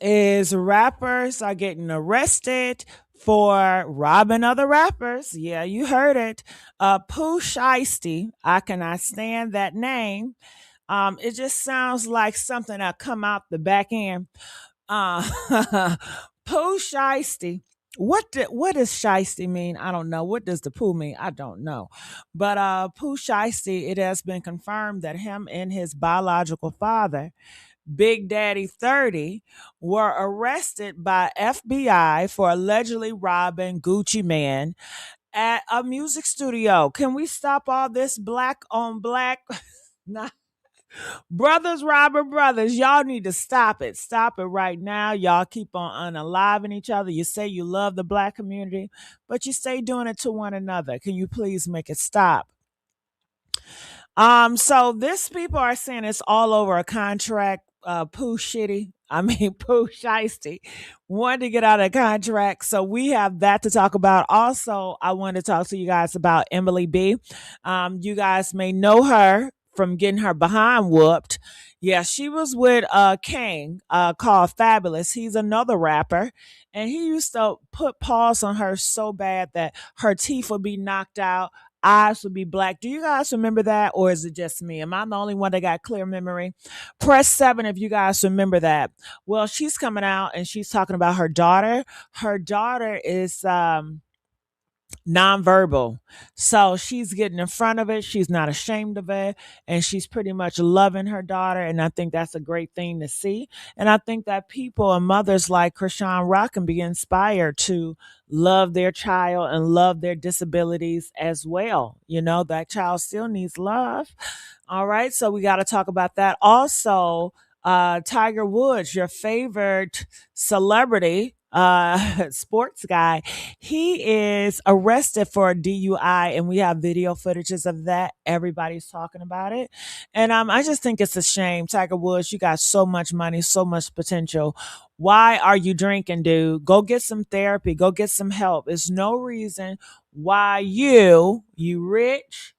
Is rappers are getting arrested for robbing other rappers. Yeah, you heard it. Pooh Shiesty, I cannot stand that name. It just sounds like something that come out the back end. Uh, Pooh Shiesty. What does shiesty mean? I don't know. What does the poo mean? I don't know. But Pooh Shiesty, it has been confirmed that him and his biological father, Big Daddy 30, were arrested by FBI for allegedly robbing Gucci Man at a music studio. Can we stop all this black on black? Nah. Brothers robbing brothers. Y'all need to stop it. Stop it right now. Y'all keep on unaliving each other. You say you love the black community, but you stay doing it to one another. Can you please make it stop? So this people are saying it's all over a contract. Pooh shitty. I mean Pooh Shiesty wanted to get out of the contract. So we have that to talk about. Also, I want to talk to you guys about Emily B. You guys may know her from getting her behind whooped. Yeah, she was with Kang, called Fabulous. He's another rapper. And he used to put paws on her so bad that her teeth would be knocked out, eyes would be black. Do you guys remember that? Or is it just me? Am I the only one that got clear memory? Press 7 if you guys remember that. Well, she's coming out and she's talking about her daughter. Her daughter is nonverbal. So she's getting in front of it. She's not ashamed of it. And she's pretty much loving her daughter. And I think that's a great thing to see. And I think that people and mothers like Krishan Rock can be inspired to love their child and love their disabilities as well. You know, that child still needs love. All right. So we got to talk about that. Also, Tiger Woods, your favorite celebrity, sports guy, he is arrested for a DUI, and we have video footages of that. Everybody's talking about it, and I just think it's a shame. Tiger Woods, you got so much money, so much potential. Why are you drinking, dude? Go get some therapy. Go get some help. There's no reason why you rich,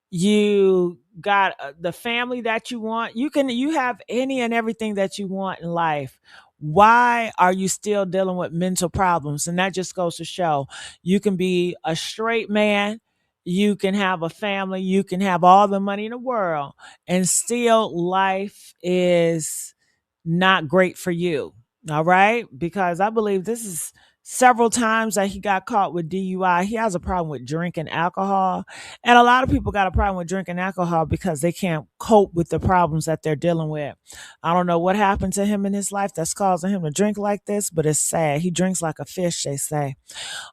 you got the family that you want, you have any and everything that you want in life. Why are you still dealing with mental problems? And that just goes to show you can be a straight man, you can have a family, you can have all the money in the world, and still life is not great for you. All right, because I believe this is several times that he got caught with DUI. He has a problem with drinking alcohol. And a lot of people got a problem with drinking alcohol because they can't cope with the problems that they're dealing with. I don't know what happened to him in his life that's causing him to drink like this, but it's sad. He drinks like a fish, they say.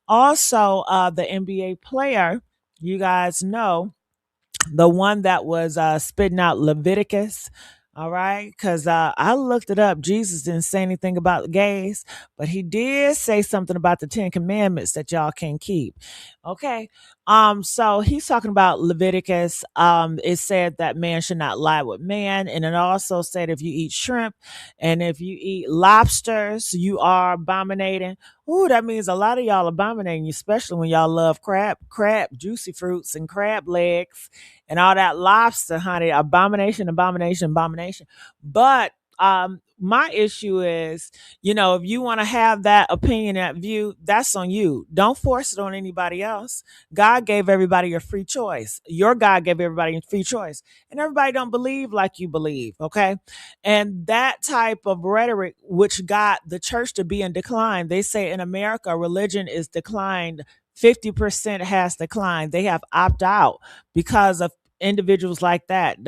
Also, the NBA player, you guys know, the one that was spitting out Leviticus. All right, because I looked it up. Jesus didn't say anything about gays, but he did say something about the 10 Commandments that y'all can't keep. Okay, so he's talking about Leviticus. It said that man should not lie with man, and it also said if you eat shrimp and if you eat lobsters, you are abominating. Ooh, that means a lot of y'all abominating, especially when y'all love crab, juicy fruits, and crab legs and all that lobster, honey. Abomination, abomination, abomination. But my issue is, if you want to have that opinion, that view, that's on you. Don't force it on anybody else. God gave everybody a free choice. Your God gave everybody a free choice. And everybody don't believe like you believe, okay? And that type of rhetoric, which got the church to be in decline, they say in America, religion is declined. 50% has declined. They have opt out because of individuals like that.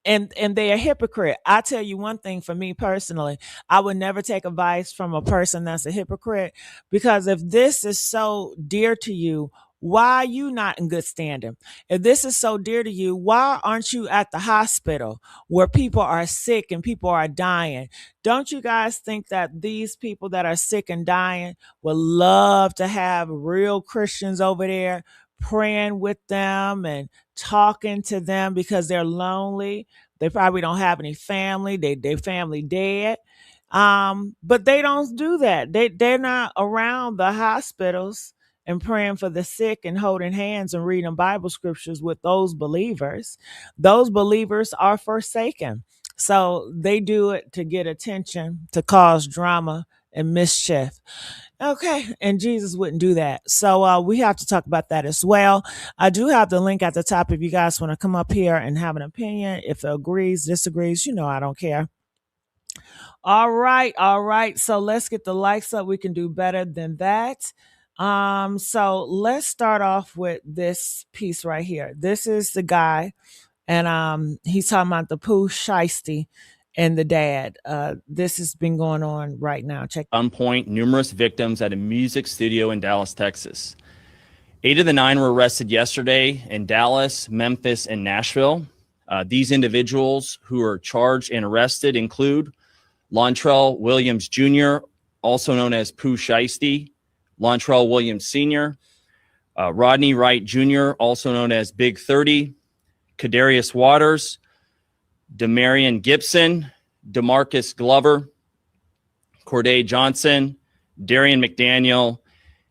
And they are hypocrite. I tell you one thing, for me personally, I would never take advice from a person that's a hypocrite, because if this is so dear to you, why are you not in good standing? If this is so dear to you, why aren't you at the hospital where people are sick and people are dying? Don't you guys think that these people that are sick and dying would love to have real Christians over there praying with them and talking to them because they're lonely? They probably don't have any family. Their family dead. But they don't do that. They're not around the hospitals and praying for the sick and holding hands and reading Bible scriptures with those believers. Those believers are forsaken. So they do it to get attention, to cause drama and mischief. Okay, and Jesus wouldn't do that. So we have to talk about that as well. I do have the link at the top if you guys want to come up here and have an opinion. If it agrees, disagrees, I don't care. All right, all right. So let's get the likes up. We can do better than that. So let's start off with this piece right here. This is the guy, and he's talking about the Pooh Shiesty and the dad. This has been going on right now. Check. Gunpoint numerous victims at a music studio in Dallas, Texas. 8 of the 9 were arrested yesterday in Dallas, Memphis, and Nashville. These individuals who are charged and arrested include Lontrell Williams Jr., also known as Pooh Shiesty, Lontrell Williams Sr., Rodney Wright Jr., also known as Big30, Kadarius Waters, Demarion Gibson, DeMarcus Glover, Corday Johnson, Darian McDaniel,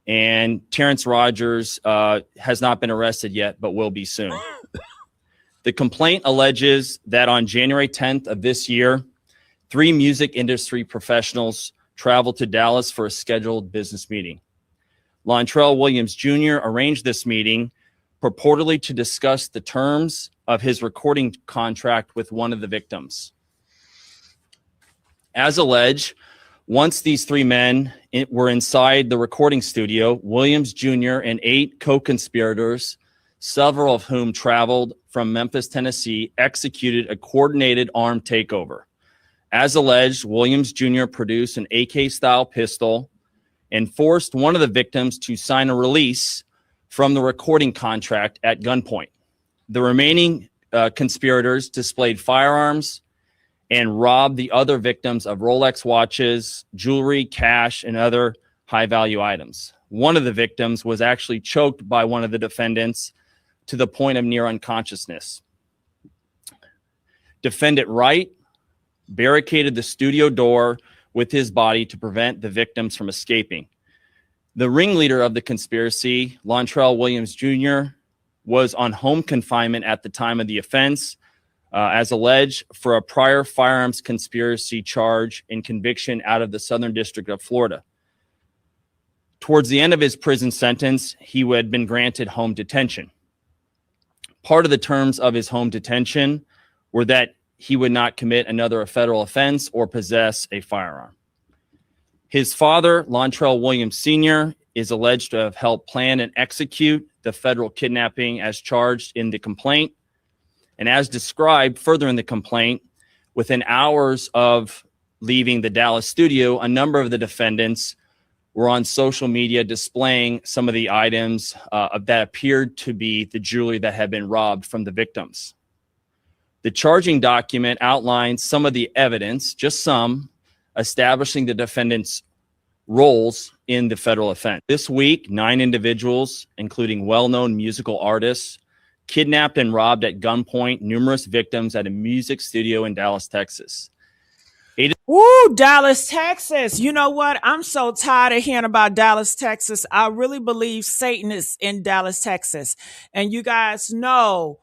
and Terrence Rogers has not been arrested yet, but will be soon. The complaint alleges that on January 10th of this year, 3 music industry professionals traveled to Dallas for a scheduled business meeting. Lontrell Williams Jr. arranged this meeting purportedly to discuss the terms of his recording contract with one of the victims. As alleged, once these 3 men were inside the recording studio, Williams Jr. and 8 co-conspirators, several of whom traveled from Memphis, Tennessee, executed a coordinated armed takeover. As alleged, Williams Jr. produced an AK-style pistol and forced one of the victims to sign a release from the recording contract at gunpoint. The remaining conspirators displayed firearms and robbed the other victims of Rolex watches, jewelry, cash, and other high-value items. One of the victims was actually choked by one of the defendants to the point of near unconsciousness. Defendant Wright barricaded the studio door with his body to prevent the victims from escaping. The ringleader of the conspiracy, Lontrell Williams Jr., was on home confinement at the time of the offense, as alleged, for a prior firearms conspiracy charge and conviction out of the Southern District of Florida. Towards the end of his prison sentence, he had been granted home detention. Part of the terms of his home detention were that he would not commit another federal offense or possess a firearm. His father, Lontrell Williams Sr., is alleged to have helped plan and execute the federal kidnapping as charged in the complaint. And as described further in the complaint, within hours of leaving the Dallas studio, a number of the defendants were on social media displaying some of the items that appeared to be the jewelry that had been robbed from the victims. The charging document outlines some of the evidence, just some, establishing the defendants' roles in the federal offense. This week, 9 individuals, including well-known musical artists, kidnapped and robbed at gunpoint numerous victims at a music studio in Dallas, Texas. Woo, Dallas, Texas. You know what? I'm so tired of hearing about Dallas, Texas. I really believe Satan is in Dallas, Texas. And you guys know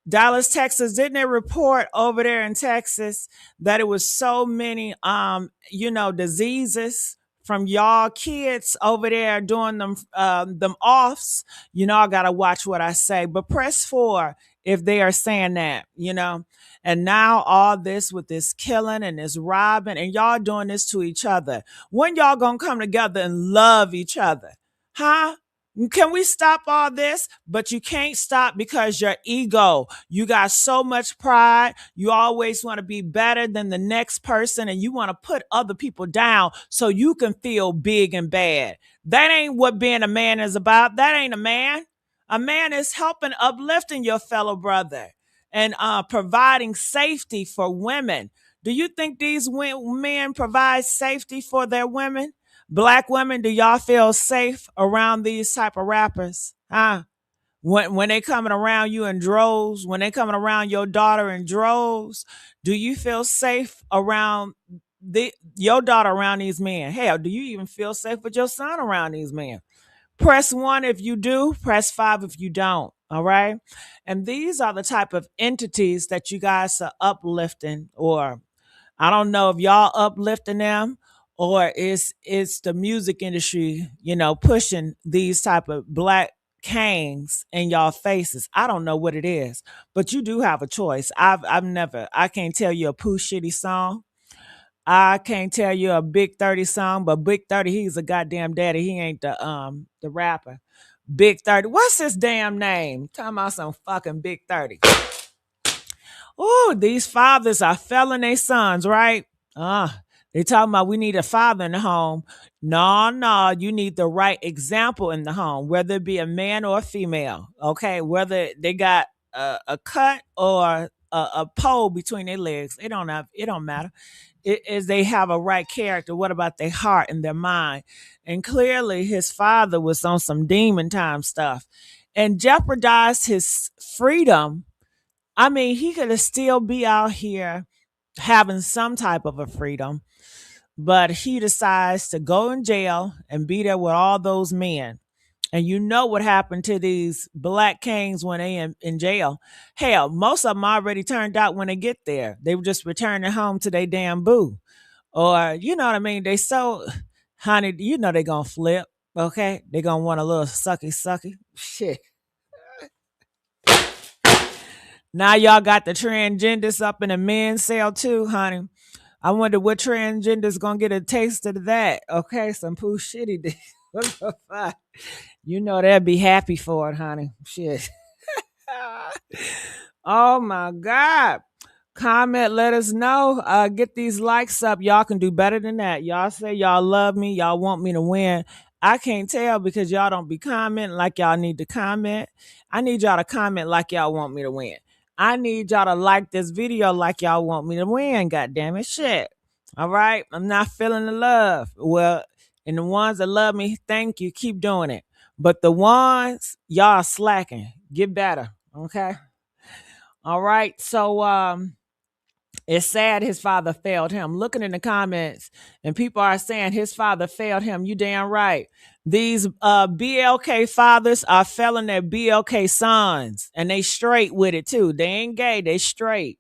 Dallas, Texas, didn't they report over there in Texas that it was so many, diseases from y'all kids over there doing them offs? I got to watch what I say, but press 4 if they are saying that, and now all this with this killing and this robbing, and y'all doing this to each other. When y'all gonna come together and love each other? Huh? Can we stop all this? But you can't stop because your ego. You got so much pride. You always want to be better than the next person, and you want to put other people down so you can feel big and bad. That ain't what being a man is about. That ain't a man. A man is helping, uplifting your fellow brother and providing safety for women. Do you think these men provide safety for their women? Black women, do y'all feel safe around these type of rappers? When they coming around you in droves, when they coming around your daughter in droves, do you feel safe around your daughter around these men? Hell, do you even feel safe with your son around these men? Press 1 if you do, press 5 if you don't. All right. And these are the type of entities that you guys are uplifting, or I don't know if y'all uplifting them, or it's the music industry, pushing these type of black kings in y'all faces. I don't know what it is, but you do have a choice. I can't tell you a Pooh Shitty song. I can't tell you a Big 30 song, but Big 30, he's a goddamn daddy. He ain't the rapper. Big 30. What's his damn name? Talking about some fucking Big 30. Oh, these fathers are failing their sons, right? They talking about we need a father in the home. No, no, you need the right example in the home, whether it be a man or a female. Okay, whether they got a cut or a pole between their legs, it don't matter. It is they have a right character. What about their heart and their mind? And clearly, his father was on some demon time stuff, and jeopardized his freedom. I mean, he could have still be out here having some type of a freedom, but he decides to go in jail and be there with all those men. And you know what happened to these black kings when they in jail. Hell, most of them already turned out when they get there. They were just returning home to their damn boo. Or, you know what I mean? They so, honey, you know they gonna flip, okay? They gonna want a little sucky sucky. Shit. Now y'all got the transgenders up in the men's cell too, honey. I wonder what transgender's gonna get a taste of that. Okay, some Pooh Shitty. What the fuck? You know they'll be happy for it, honey. Shit. Oh my God. Comment, let us know. Get these likes up. Y'all can do better than that. Y'all say y'all love me. Y'all want me to win. I can't tell because y'all don't be commenting like y'all need to comment. I need y'all to comment like y'all want me to win. I need y'all to like this video like y'all want me to win. God damn it. Shit. All right. I'm not feeling the love. Well, and the ones that love me, thank you. Keep doing it. But the ones y'all slacking, get better. Okay. All right. So it's sad his father failed him. Looking in the comments, and people are saying his father failed him. You damn right. These BLK fathers are failing their BLK sons, and they straight with it too. They ain't gay. They straight.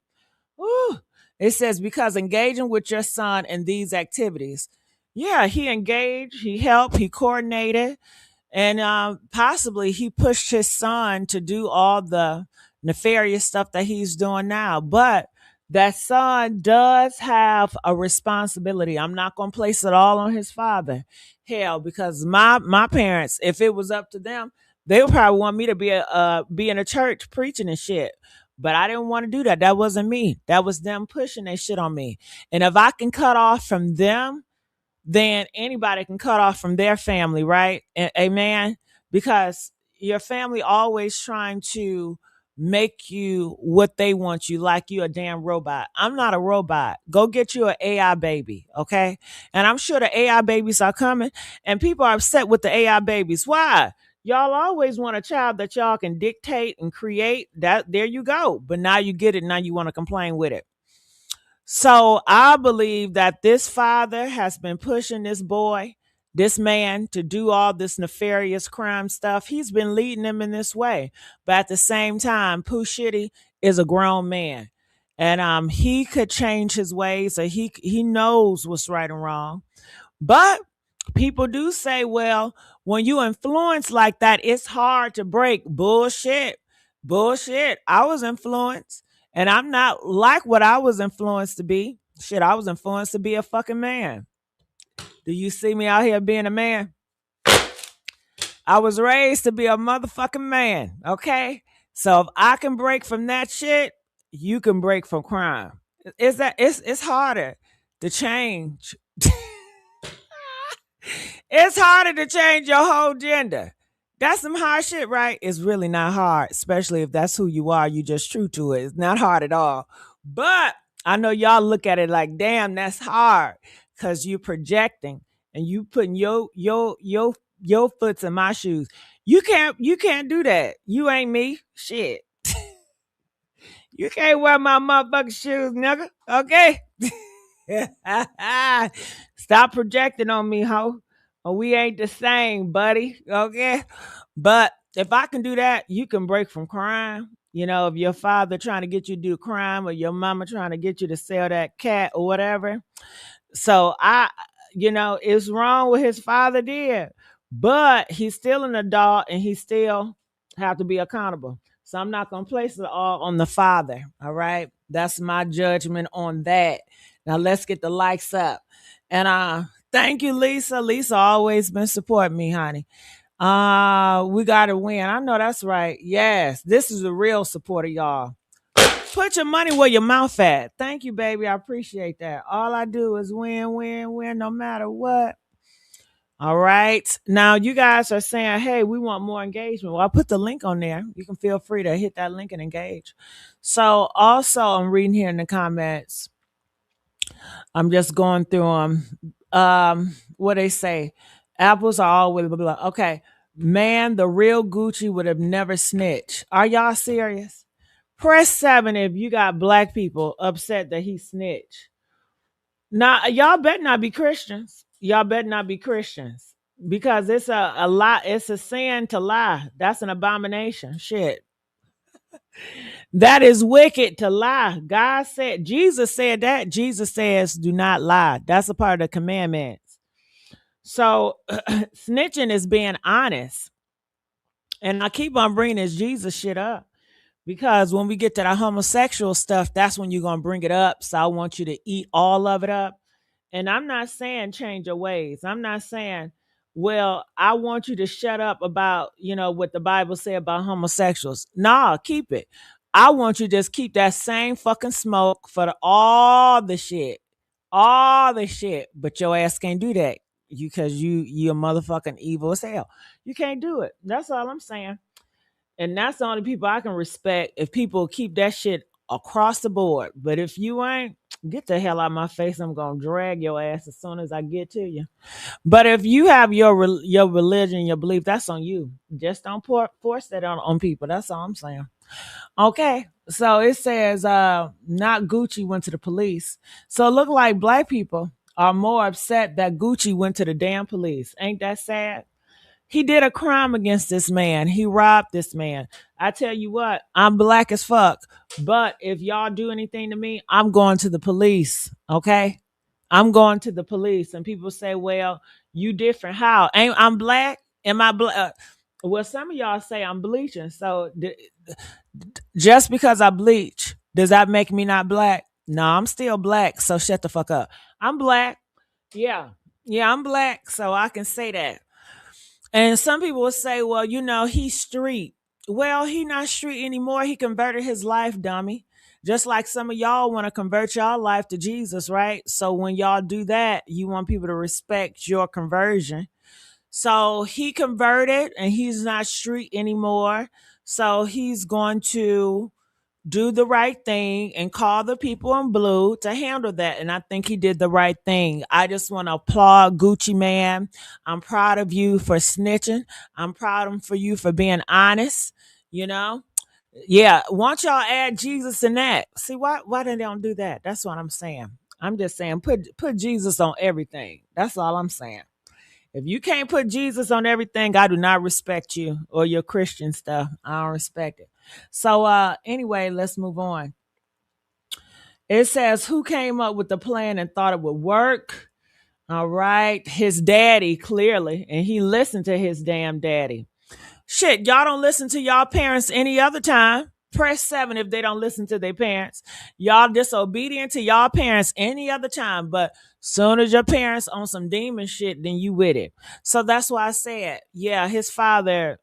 Woo. It says because engaging with your son in these activities. Yeah, he engaged, he helped, he coordinated, and possibly he pushed his son to do all the nefarious stuff that he's doing now. But that son does have a responsibility. I'm not going to place it all on his father. Hell, because my parents, if it was up to them, they would probably want me to be in a church preaching and shit. But I didn't want to do that. That wasn't me. That was them pushing their shit on me. And if I can cut off from them, then anybody can cut off from their family, right? Amen. Because your family always trying to make you what they want you, like you a damn robot. I'm not a robot. Go get you an AI baby, okay? And I'm sure the AI babies are coming, and people are upset with the AI babies. Why? Y'all always want a child that y'all can dictate and create. That there you go. But now you get it. Now you want to complain with it. So I believe that this father has been pushing this boy, this man, to do all this nefarious crime stuff. He's been leading him in this way. But at the same time, Pooh Shitty is a grown man. And he could change his ways, or he knows what's right and wrong. But people do say, well, when you influence like that, it's hard to break. Bullshit. Bullshit. I was influenced, and I'm not like what I was influenced to be. Shit, I was influenced to be a fucking man. Do you see me out here being a man? I was raised to be a motherfucking man, okay? So if I can break from that shit, you can break from crime. It's harder to change. It's harder to change your whole gender. That's some hard shit, right? It's really not hard, especially if that's who you are. You just true to it. It's not hard at all. But I know y'all look at it like, damn, that's hard, because you projecting and you putting your foots in my shoes. You can't do that. You ain't me. Shit. You can't wear my motherfucking shoes, nigga. Okay? Stop projecting on me, ho. Or we ain't the same, buddy. Okay? But If I can do that, you can break from crime. You know, if your father trying to get you to do crime or your mama trying to get you to sell that cat or whatever. So it's wrong what his father did, but he's still an adult and he still have to be accountable. So I'm not gonna place it all on the father. All right. That's my judgment on that. Now let's get the likes up. And thank you, Lisa. Lisa always been supporting me, honey. We gotta win. I know that's right. Yes, this is a real supporter, y'all. Put your money where your mouth at. Thank you, baby. I appreciate that. All I do is win, win, win, no matter what. All right. Now you guys are saying, hey, we want more engagement. Well, I put the link on there. You can feel free to hit that link and engage. So also I'm reading here in the comments. I'm just going through them. What they say. Apples are always blah, blah, blah. Okay. Man, the real Gucci would have never snitched. Are y'all serious? Press 7 if you got black people upset that he snitched. Now, y'all better not be Christians. Y'all better not be Christians. Because it's a lie. It's a sin to lie. That's an abomination. Shit. That is wicked to lie. God said, Jesus said that. Jesus says, do not lie. That's a part of the commandments. So snitching is being honest. And I keep on bringing this Jesus shit up. Because when we get to the homosexual stuff, that's when you're going to bring it up. So I want you to eat all of it up. And I'm not saying change your ways. I'm not saying, well, I want you to shut up about, what the Bible say about homosexuals. Nah, keep it. I want you to just keep that same fucking smoke for all the shit. All the shit. But your ass can't do that. Because you're motherfucking evil as hell. You can't do it. That's all I'm saying. And that's the only people I can respect if people keep that shit across the board. But if you ain't, get the hell out of my face. I'm going to drag your ass as soon as I get to you. But if you have your religion, your belief, that's on you. Just don't force that on people. That's all I'm saying. Okay. So it says not Gucci went to the police. So it look like black people are more upset that Gucci went to the damn police. Ain't that sad? He did a crime against this man. He robbed this man. I tell you what, I'm black as fuck. But if y'all do anything to me, I'm going to the police. Okay? I'm going to the police. And people say, well, you different. How? Ain't I'm black? Am I black? Well, some of y'all say I'm bleaching. So just because I bleach, does that make me not black? No, I'm still black. So shut the fuck up. I'm black. Yeah. Yeah, I'm black. So I can say that. And some people will say, well, he's street. Well, he not street anymore. He converted his life, dummy. Just like some of y'all want to convert y'all life to Jesus, right? So when y'all do that, you want people to respect your conversion. So he converted and he's not street anymore. So he's going to do the right thing and call the people in blue to handle that. And I think he did the right thing. I just want to applaud Gucci Man. I'm proud of you for snitching. I'm proud of for you for being honest. You know, yeah. Won't y'all add Jesus in that? See why they don't do that? That's what I'm saying. I'm just saying put Jesus on everything. That's all I'm saying. If you can't put Jesus on everything, I do not respect you or your Christian stuff. I don't respect it. So anyway, let's move on. It says who came up with the plan and thought it would work? All right. His daddy, clearly. And he listened to his damn daddy. Shit, y'all don't listen to y'all parents any other time. Press 7 if they don't listen to their parents. Y'all disobedient to y'all parents any other time, but soon as your parents on some demon shit, then you with it. So that's why I said, yeah, his father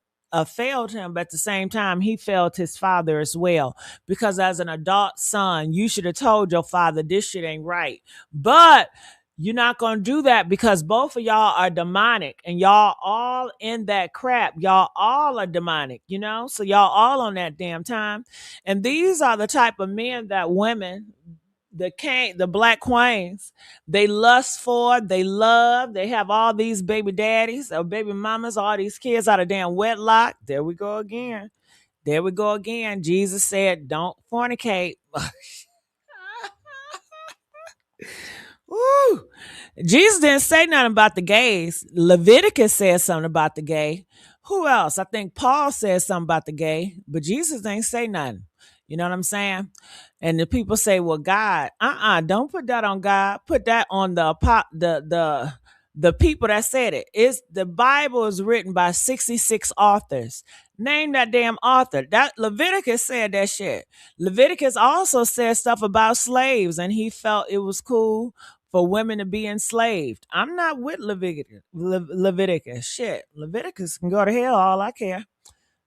failed him, but at the same time, he failed his father as well. Because as an adult son, you should have told your father this shit ain't right. But you're not going to do that because both of y'all are demonic and y'all all in that crap. Y'all all are demonic, So y'all all on that damn time. And these are the type of men that women, the black queens, they lust for, they love, they have all these baby daddies or baby mamas, all these kids out of damn wedlock. There we go again. There we go again. Jesus said, don't fornicate. Woo. Jesus didn't say nothing about the gays. Leviticus said something about the gay. Who else? I think Paul said something about the gay, but Jesus ain't say nothing. You know what I'm saying? And the people say, "Well, God, don't put that on God. Put that on the people that said it. It's the Bible is written by 66 authors. Name that damn author. That Leviticus said that shit. Leviticus also said stuff about slaves, and he felt it was cool for women to be enslaved. I'm not with Leviticus. Shit. Leviticus can go to hell, all I care.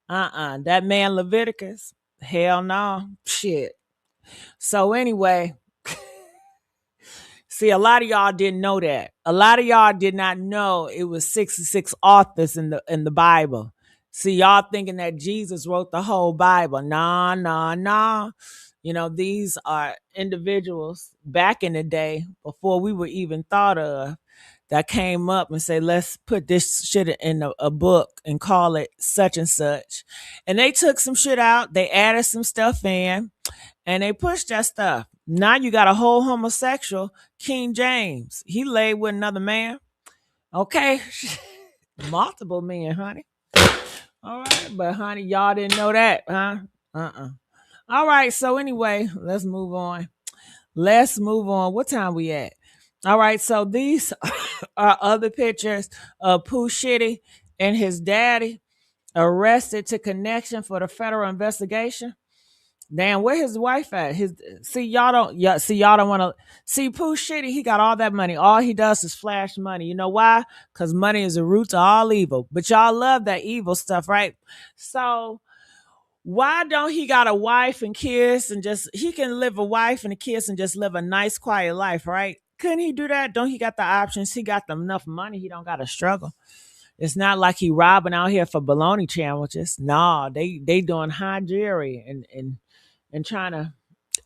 That man Leviticus. Hell no. Shit. So anyway, see, a lot of y'all didn't know that. A lot of y'all did not know it was 66 authors in the Bible. See, y'all thinking that Jesus wrote the whole Bible. Nah, nah, nah. You know, these are individuals back in the day before we were even thought of that came up and say, let's put this shit in a book and call it such and such. And they took some shit out, they added some stuff in, and they pushed that stuff. Now you got a whole homosexual, King James. He laid with another man. Okay. Multiple men, honey. All right. But, honey, y'all didn't know that, huh? All right. So, anyway, let's move on. Let's move on. What time we at? All right. So, these are other pictures of Pooh Shiesty and his daddy arrested to connection for the federal investigation. Damn, where his wife at? Y'all don't want to see Pooh Shiesty. He got all that money. All he does is flash money. You know why? Because money is the root to all evil. But y'all love that evil stuff, right? So why don't he got a wife and kids and just he can live a wife and a kids and just live a nice, quiet life, right? Couldn't he do that? Don't he got the options? He got enough money. He don't got to struggle. It's not like he robbing out here for bologna sandwiches. No, they doing high jewelry and trying to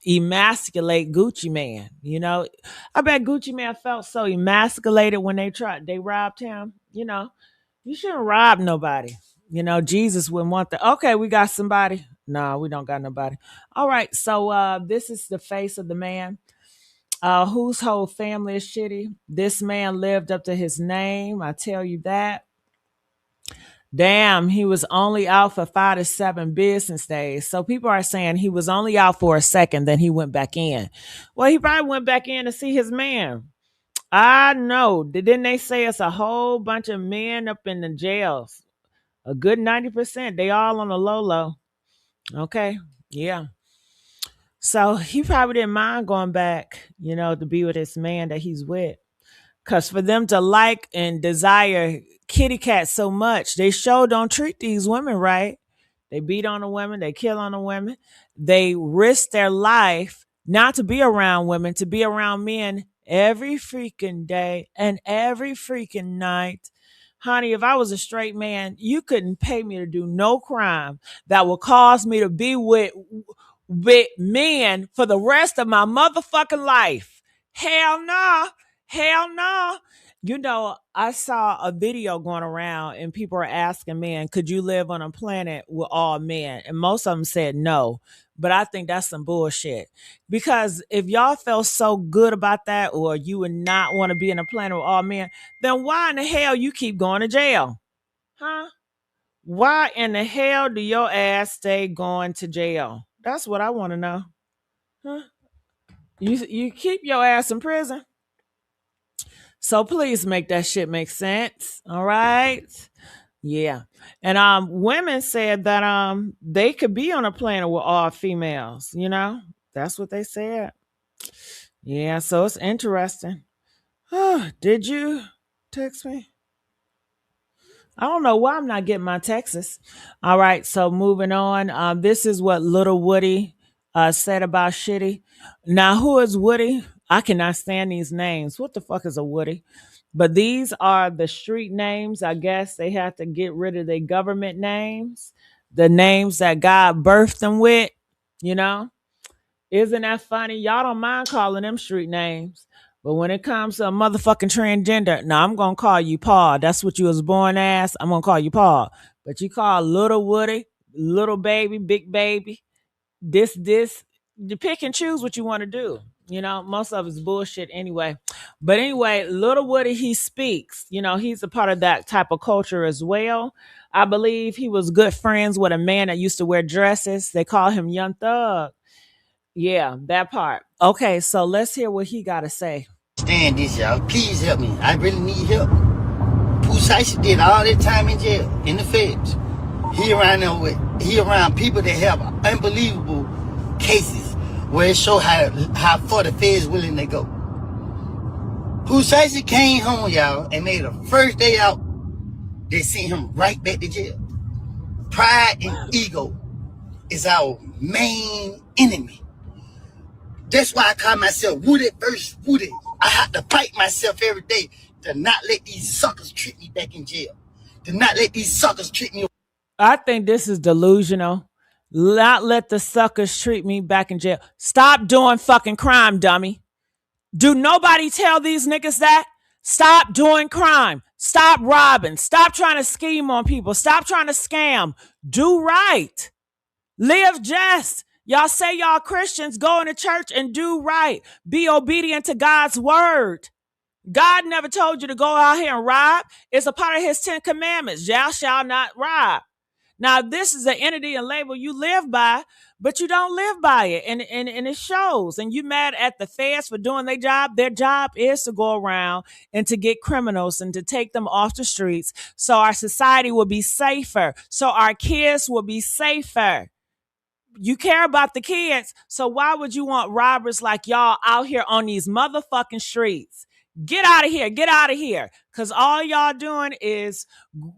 emasculate Gucci Man. You know, I bet Gucci Man felt so emasculated when they robbed him. You know, you shouldn't rob nobody. You know, Jesus wouldn't want that. Okay, we got somebody. No, we don't got nobody. All right, so this is the face of the man. Whose whole family is shitty. This man lived up to his name. I tell you that. Damn, he was only out for 5 to 7 business days. So people are saying he was only out for a second, then he went back in. Well, he probably went back in to see his man. I know. Didn't they say it's a whole bunch of men up in the jails? A good 90%. They all on the low low. Okay. Yeah. So he probably didn't mind going back, to be with his man that he's with. Because for them to like and desire kitty cats so much, they sure don't treat these women right. They beat on the women, they kill on the women. They risk their life not to be around women, to be around men every freaking day and every freaking night. Honey, if I was a straight man, you couldn't pay me to do no crime that would cause me to be with men for the rest of my motherfucking life. Hell no. Hell no. I saw a video going around and people are asking men, could you live on a planet with all men? And most of them said no. But I think that's some bullshit. Because if y'all felt so good about that, or you would not want to be in a planet with all men, then why in the hell you keep going to jail? Huh? Why in the hell do your ass stay going to jail? That's what I want to know. Huh? You keep your ass in prison. So please make that shit make sense. All right. Yeah. And women said that they could be on a planet with all females, That's what they said. Yeah, so it's interesting. Did you text me? I don't know why I'm not getting my texts. All right, so moving on. This is what Little Woody said about Shitty. Now, who is Woody? I cannot stand these names. What the fuck is a Woody? But these are the street names. I guess they have to get rid of their government names, the names that God birthed them with, you know? Isn't that funny? Y'all don't mind calling them street names. But when it comes to a motherfucking transgender, now I'm going to call you Paul. That's what you was born as. I'm going to call you Paul. But you call little Woody, little baby, big baby, this. You pick and choose what you want to do. Most of it's bullshit anyway. But anyway, Little Woody, he speaks. He's a part of that type of culture as well. I believe he was good friends with a man that used to wear dresses. They call him Young Thug. Yeah, that part. Okay, so let's hear what he got to say. Stand this, y'all. Please help me. I really need help. Pooh Shiesty did all that time in jail, in the feds. He around people that have unbelievable cases where it show how far the feds willing to go. Pooh Shiesty came home, y'all, and made the first day out, they sent him right back to jail. Pride and ego is our main enemy. That's why I call myself Wooded versus Wooded. I have to fight myself every day to not let these suckers trick me back in jail. To not let these suckers trick me. I think this is delusional. Not let the suckers treat me back in jail. Stop doing fucking crime, dummy. Do nobody tell these niggas that? Stop doing crime. Stop robbing. Stop trying to scheme on people. Stop trying to scam. Do right. Live just. Y'all say y'all Christians, go into church and do right. Be obedient to God's word. God never told you to go out here and rob. It's a part of his 10 commandments. Thou shalt not rob. Now, this is an entity and label you live by, but you don't live by it. And it shows. And you mad at the feds for doing their job. Their job is to go around and to get criminals and to take them off the streets so our society will be safer, so our kids will be safer. You care about the kids, so why would you want robbers like y'all out here on these motherfucking streets? Get out of here. Get out of here. Because all y'all doing is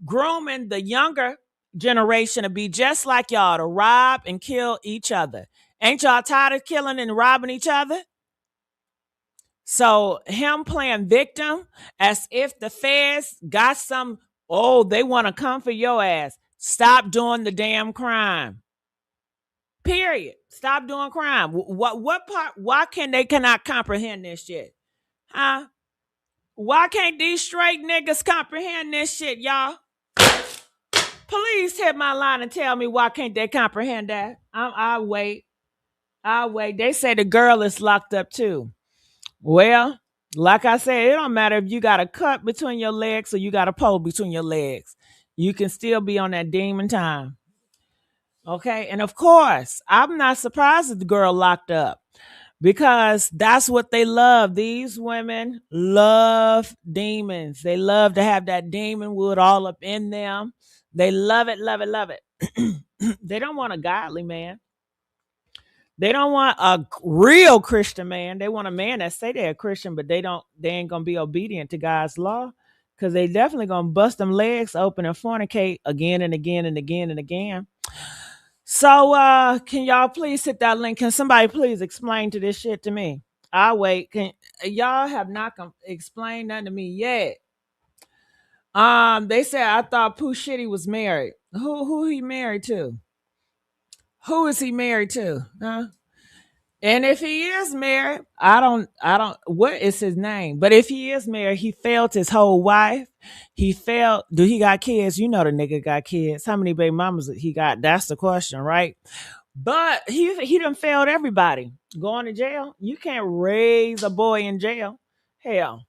grooming the younger generation to be just like y'all, to rob and kill each other. Ain't y'all tired of killing and robbing each other? So him playing victim as if the feds got some, they want to come for your ass. Stop doing the damn crime. Period. Stop doing crime. What part? Why they cannot comprehend this shit? Huh? Why can't these straight niggas comprehend this shit, y'all? Please hit my line and tell me why can't they comprehend that? I'll wait. I'll wait. They say the girl is locked up too. Well, like I said, it don't matter if you got a cut between your legs or you got a pole between your legs. You can still be on that demon time. Okay. And of course, I'm not surprised that the girl locked up because that's what they love. These women love demons. They love to have that demon wood all up in them. They love it, love it, love it. They don't want a godly man. They don't want a real Christian man. They want a man that say they're a Christian, but they ain't gonna be obedient to God's law. Cause they definitely gonna bust them legs open and fornicate again and again and again and again. So can y'all please hit that link? Can somebody please explain to this shit to me? I'll wait. Y'all have not explained nothing to me yet. They said I thought Pooh Shitty was married. Who he married to? Who is he married to? Huh? And if he is married, I don't, what is his name? But if he is married, he failed his whole wife. He failed, do he got kids? You know the nigga got kids. How many baby mamas he got? That's the question, right? But he done failed everybody. Going to jail, you can't raise a boy in jail. Hell,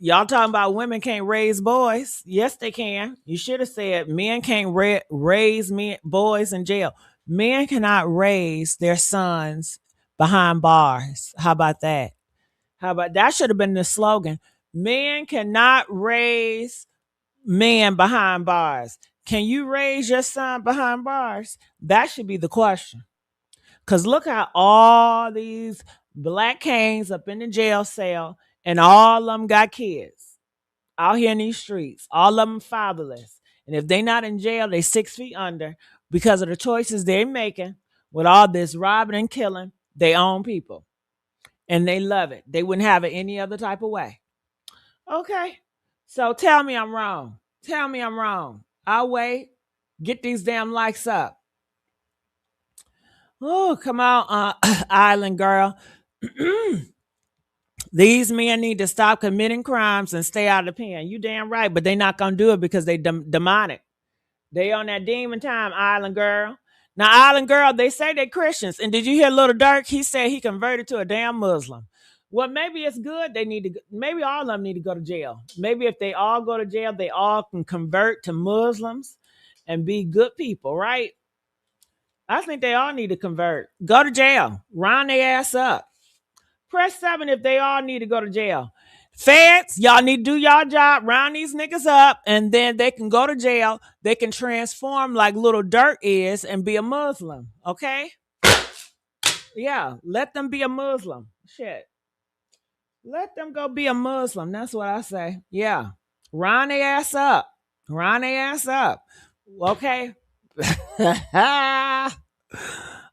y'all talking about women can't raise boys. Yes, they can. You should have said men can't raise boys in jail. Men cannot raise their sons behind bars. How about that? How about that? Should have been the slogan. Men cannot raise men behind bars. Can you raise your son behind bars? That should be the question. Because look how all these black kings up in the jail cell and all of them got kids out here in these streets. All of them fatherless. And if they not in jail, they 6 feet under because of the choices they're making with all this robbing and killing their own people. And they love it. They wouldn't have it any other type of way. Okay. So tell me I'm wrong. Tell me I'm wrong. I'll wait. Get these damn likes up. Oh, come on, Island girl. These men need to stop committing crimes and stay out of the pen. You damn right, but they not going to do it because they demonic. They on that demon time, Island girl. Now, Island Girl, they say they Christians. And did you hear Little Dirk? He said he converted to a damn Muslim. Well, maybe it's good. Maybe all of them need to go to jail. Maybe if they all go to jail, they all can convert to Muslims and be good people, right? I think they all need to convert. Go to jail. Round their ass up. Press 7 if they all need to go to jail. Feds, y'all need to do y'all job, round these niggas up, and then they can go to jail. They can transform like Little Dirk is and be a Muslim, okay? Yeah, let them be a Muslim. Shit. Let them go be a Muslim. That's what I say. Yeah. Round their ass up. Round their ass up. Okay?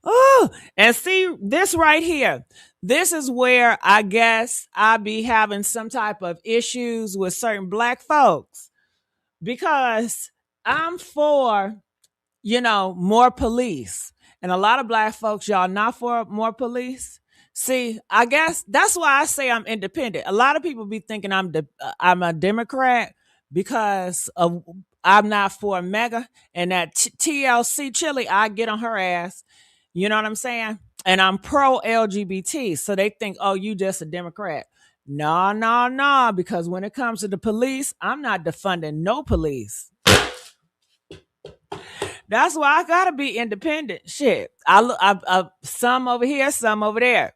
Oh, and see this right here. This is where I guess I be having some type of issues with certain black folks because I'm for, more police. And a lot of black folks, y'all not for more police. See, I guess that's why I say I'm independent. A lot of people be thinking I'm a Democrat because I'm not for mega and that TLC Chili, I get on her ass. You know what I'm saying? And I'm pro LGBT. So they think, oh, you just a Democrat. No, no, no. Because when it comes to the police, I'm not defunding no police. That's why I gotta be independent. Shit. I some over here, some over there.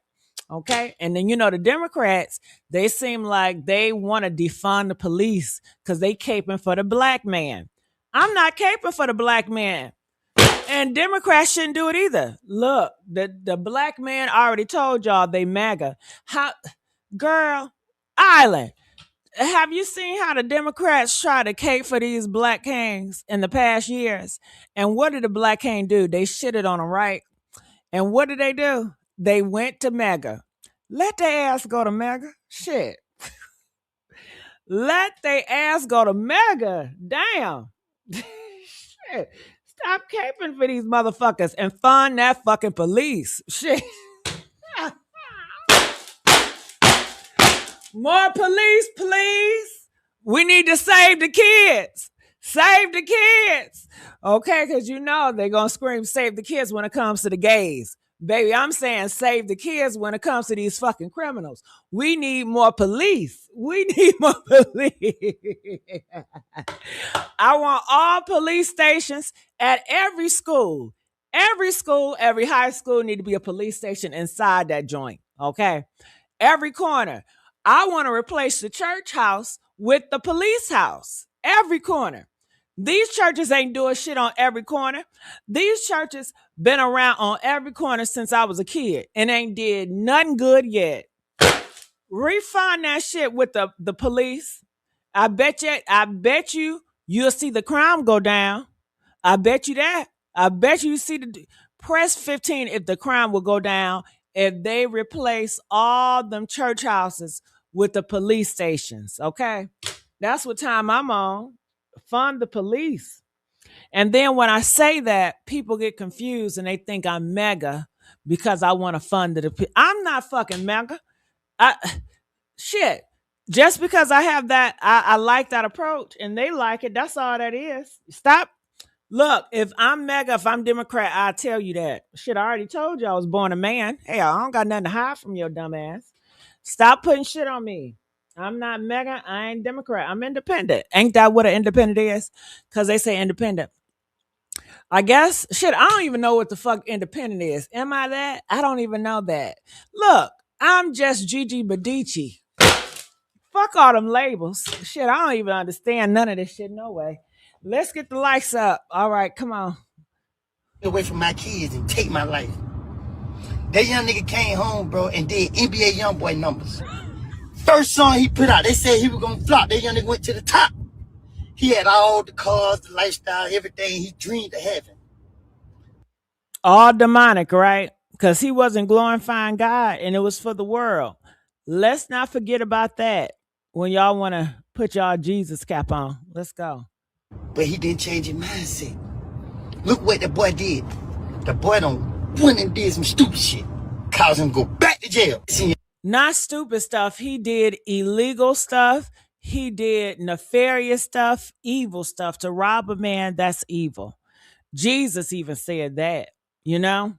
Okay. And then, the Democrats, they seem like they want to defund the police because they caping for the black man. I'm not caping for the black man. And Democrats shouldn't do it either. Look, the black man already told y'all they MAGA. Girl, Island, have you seen how the Democrats try to cape for these black kings in the past years? And what did the black king do? They shitted on them, right? And what did they do? They went to MAGA. Let their ass go to MAGA. Shit. Let their ass go to MAGA. Damn. Shit. Stop caping for these motherfuckers and fund that fucking police. Shit. More police, please. We need to save the kids. Save the kids. Okay, because they're going to scream save the kids when it comes to the gays. Baby, I'm saying save the kids when it comes to these fucking criminals. We need more police. We need more police. I want all police stations at every school. Every school, every high school need to be a police station inside that joint. Okay? Every corner. I want to replace the church house with the police house. Every corner. These churches ain't doing shit on every corner. These churches been around on every corner since I was a kid and ain't did nothing good yet. Refund that shit with the police. I bet you'll see the crime go down. I bet you that. I bet you see press 15 if the crime will go down if they replace all them church houses with the police stations. Okay? That's what time I'm on. Fund the police. And then when I say that, people get confused and they think I'm mega because I want to fund the. I'm not fucking mega. Shit. Just because I have that, I like that approach and they like it. That's all that is. Stop. Look, if I'm mega, if I'm Democrat, I'll tell you that. Shit, I already told you I was born a man. Hey, I don't got nothing to hide from your dumb ass. Stop putting shit on me. I'm not mega. I ain't Democrat. I'm independent. Ain't that what an independent is? Because they say independent. I guess, shit, I don't even know what the fuck independent is. Am I that? I don't even know that. Look, I'm just Gigi Badici. Fuck all them labels. Shit, I don't even understand none of this shit. No way. Let's get the lights up. All right, come on. Away from my kids and take my life. That young nigga came home, bro, and did NBA YoungBoy numbers. First song he put out, they said he was gonna flop. That young nigga went to the top. He had all the cars, the lifestyle, everything he dreamed of having. All demonic, right? Because he wasn't glorifying God and it was for the world. Let's not forget about that when y'all want to put y'all Jesus cap on. Let's go. But he didn't change his mindset. Look what the boy did. The boy done went and did some stupid shit. Caused him to go back to jail. Not stupid stuff. He did illegal stuff. He did nefarious stuff, evil stuff. To rob a man, that's evil. Jesus even said that, you know?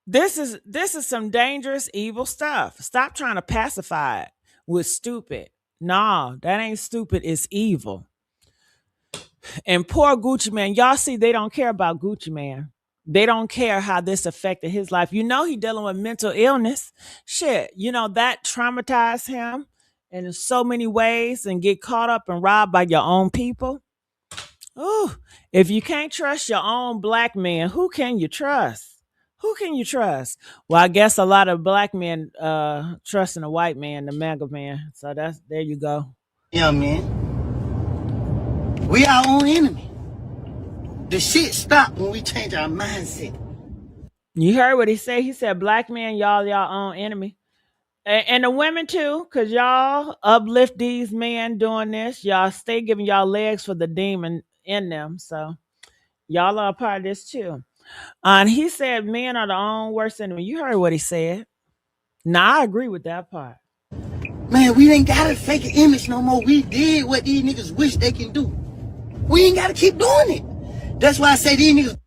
This is some dangerous, evil stuff. Stop trying to pacify it with stupid. Nah, that ain't stupid. It's evil. And poor Gucci Man, y'all see they don't care about Gucci Man. They don't care how this affected his life. You know he dealing with mental illness. Shit, you know that traumatized him in so many ways and get caught up and robbed by your own people. Ooh, if you can't trust your own black man, who can you trust? Who can you trust? Well, I guess a lot of black men trusting a white man, the MAGA man. So that's there you go. Yeah, man. We our own enemy. The shit stop when we change our mindset. You heard what he said. He said, black men, y'all own enemy. And the women too, because y'all uplift these men doing this. Y'all stay giving y'all legs for the demon in them. So y'all are a part of this too. And he said men are the own worst enemy. You heard what he said. Now I agree with that part. Man, we ain't gotta fake an image no more. We did what these niggas wish they can do. We ain't gotta keep doing it. That's why I say these niggas.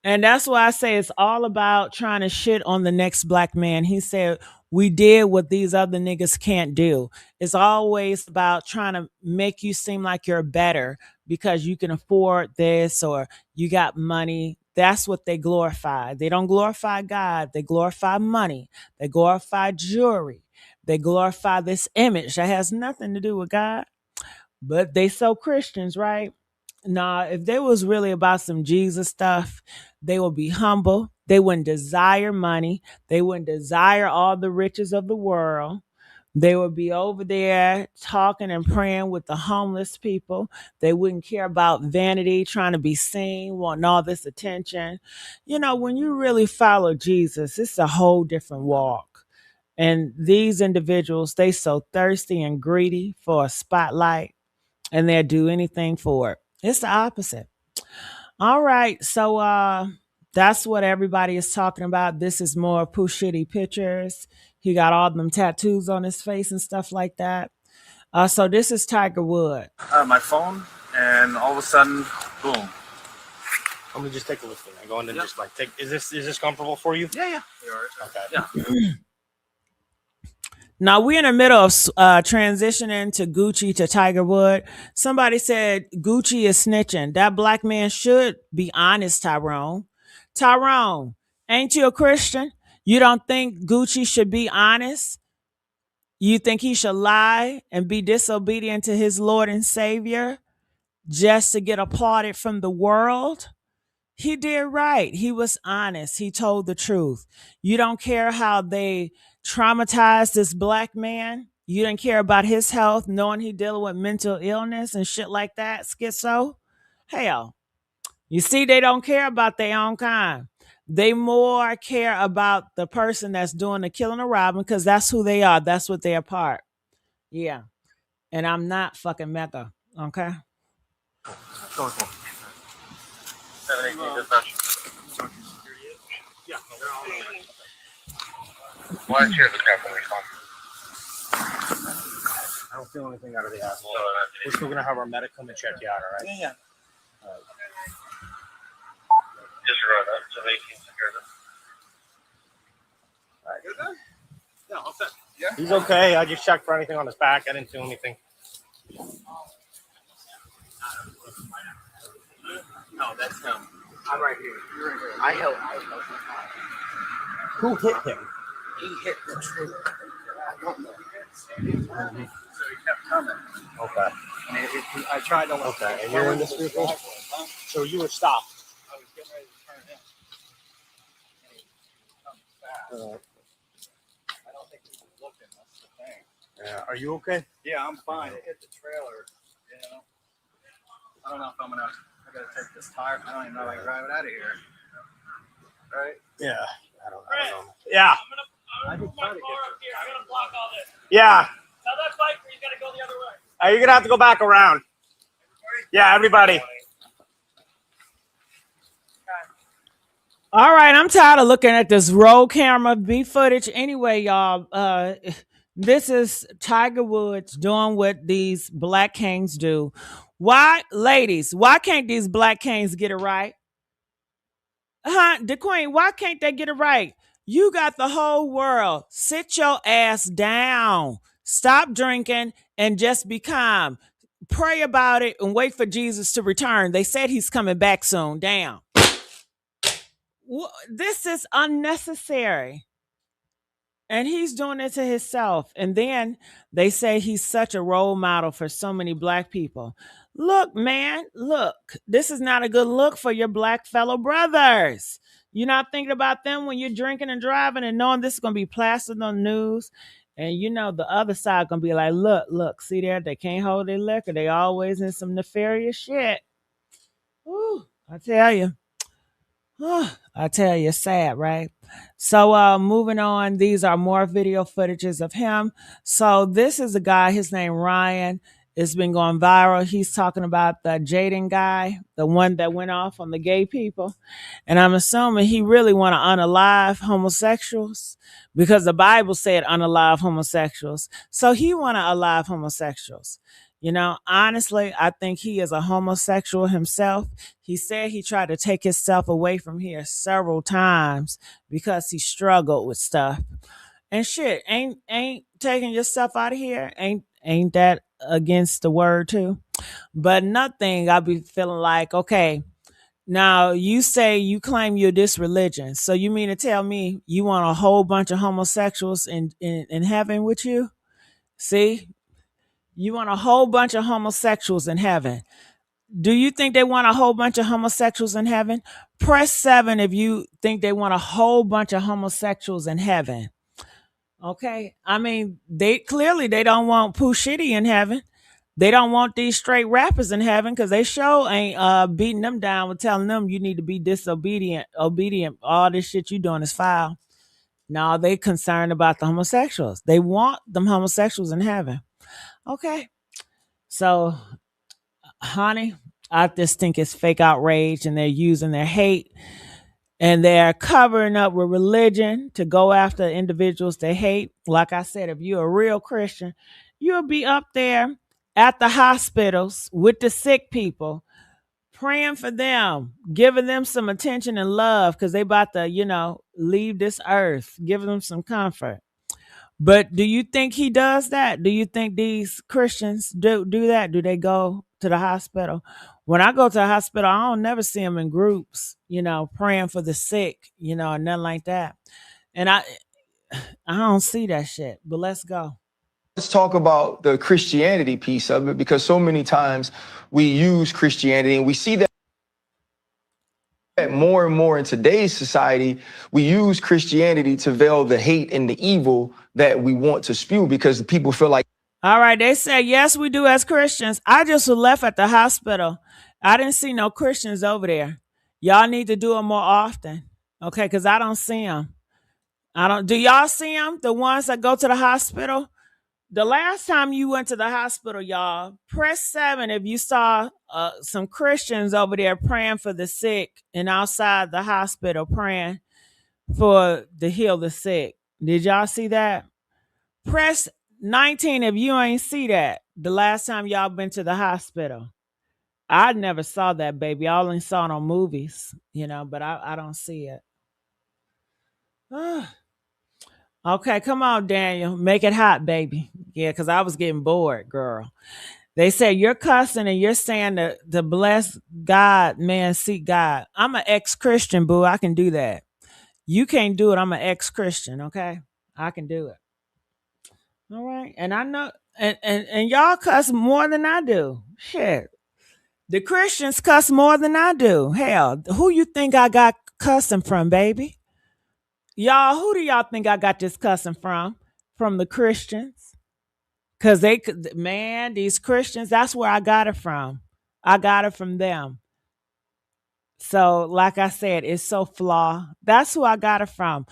And that's why I say it's all about trying to shit on the next black man. He said, we did what these other niggas can't do. It's always about trying to make you seem like you're better because you can afford this or you got money. That's what they glorify. They don't glorify God. They glorify money. They glorify jewelry. They glorify this image that has nothing to do with God. But they so Christians, right? Nah, if they was really about some Jesus stuff, they would be humble. They wouldn't desire money. They wouldn't desire all the riches of the world. They would be over there talking and praying with the homeless people. They wouldn't care about vanity, trying to be seen, wanting all this attention. You know, when you really follow Jesus, it's a whole different walk. And these individuals, they so thirsty and greedy for a spotlight and they'll do anything for it. It's the opposite. All right. So that's what everybody is talking about. This is more Pooh Shitty pictures. He got all them tattoos on his face and stuff like that. So this is Tiger Wood. My phone, and all of a sudden, boom. Let me just take a look at it. I go in and just like take. Is this comfortable for you? Yeah. Okay. Yeah. Now we're in the middle of transitioning to Gucci to Tiger Wood. Somebody said Gucci is snitching. That black man should be honest, Tyrone. Tyrone, ain't you a Christian? You don't think Gucci should be honest? You think he should lie and be disobedient to his Lord and Savior just to get applauded from the world? He did right. He was honest. He told the truth. You don't care how they traumatized this black man. You didn't care about his health, knowing he dealing with mental illness and shit like that, schizo. Hell, you see, they don't care about their own kind. They more care about the person that's doing the killing or robbing because that's who they are. That's what they're part. Yeah. And I'm not fucking Mecca. Okay. Go with 718 dispatch. Yeah. Why is here the captain respond? I don't feel anything out of the asshole. We're still gonna have our medic come and check you out, all right? Yeah. Disregard that. 718 secure this. All right. Good then? Yeah, all set. Yeah. He's okay. I just checked for anything on his back. I didn't feel anything. No, that's him. I'm right here. You're right here. I helped. Who hit him? He hit the tree. I don't know. So he kept coming. Okay. And I tried to. Okay. And you're in this vehicle? So you were stopped. I was getting ready to turn in. And he comes fast. I don't think he was looking. That's the thing. Yeah. Are you okay? Yeah, I'm fine. It hit the trailer. You know. I don't know if I'm gonna. I gotta take this tire. I don't even know if I can drive it out of here. Right? Yeah. I don't know. Yeah. I just try to get here. I'm gonna block all this. Yeah. Tell that biker he's gotta go the other way. You're gonna have to go back around. Yeah, everybody. All right, I'm tired of looking at this roll camera beat footage. Anyway, y'all, this is Tiger Woods doing what these black kings do. Why, ladies, why can't these black kings get it right? The queen, why can't they get it right? You got the whole world. Sit your ass down. Stop drinking and just be calm. Pray about it and wait for Jesus to return. They said he's coming back soon. Damn. This is unnecessary. And he's doing it to himself. And then they say he's such a role model for so many black people. Look, man, look, this is not a good look for your black fellow brothers. You're not thinking about them when you're drinking and driving and knowing this is going to be plastered on the news. And you know, the other side going to be like, look, see there, they can't hold their liquor. They always in some nefarious shit. Whew, I tell you. I tell you, sad, right? So moving on, these are more video footages of him. So this is a guy, his name Ryan. It's been going viral. He's talking about the Jaden guy, the one that went off on the gay people. And I'm assuming he really want to unalive homosexuals because the Bible said unalive homosexuals. So he want to alive homosexuals. You know, honestly, I think he is a homosexual himself. He said he tried to take himself away from here several times because he struggled with stuff. And shit, ain't taking yourself out of here. Ain't that against the word too? But nothing, I'll be feeling like, okay, now you say you claim you're this religion. So you mean to tell me you want a whole bunch of homosexuals in heaven with you? See? You want a whole bunch of homosexuals in heaven. Do you think they want a whole bunch of homosexuals in heaven? Press 7 if you think they want a whole bunch of homosexuals in heaven. Okay? I mean, they don't want Pooh Shiesty in heaven. They don't want these straight rappers in heaven because they sure ain't beating them down with telling them you need to be obedient. All this shit you doing is foul. No, they concerned about the homosexuals. They want them homosexuals in heaven. Okay. So, honey, I just think it's fake outrage and they're using their hate and they're covering up with religion to go after individuals they hate. Like I said, if you're a real Christian, you'll be up there at the hospitals with the sick people, praying for them, giving them some attention and love because they about to, leave this earth, giving them some comfort. But do you think he does that? Do you think these Christians do that? Do they go to the hospital? When I go to the hospital, I don't never see them in groups, praying for the sick, or nothing like that. And I don't see that shit. But let's go. Let's talk about the Christianity piece of it, because so many times we use Christianity and we see that more and more in today's society. We use Christianity to veil the hate and the evil that we want to spew because people feel like. All right, they say, yes, we do as Christians. I just left at the hospital. I didn't see no Christians over there. Y'all need to do it more often, okay, because I don't see them. Do y'all see them, the ones that go to the hospital? The last time you went to the hospital, y'all, press 7 if you saw some Christians over there praying for the sick and outside the hospital praying for to heal the sick. Did y'all see that? Press 19 if you ain't see that the last time y'all been to the hospital. I never saw that, baby. I only saw it on movies, but I don't see it. Okay, come on, Daniel. Make it hot, baby. Yeah, because I was getting bored, girl. They say you're cussing and you're saying to bless God, man, seek God. I'm an ex-Christian, boo. I can do that. You can't do it. I'm an ex-Christian, okay? I can do it. All right. And I know, and y'all cuss more than I do. Shit. The Christians cuss more than I do. Hell, who you think I got cussing from, baby? Y'all, who do y'all think I got this cussing from? From the Christians? Because these Christians, that's where I got it from. I got it from them. So, like I said, it's so flawed. That's who I got it from.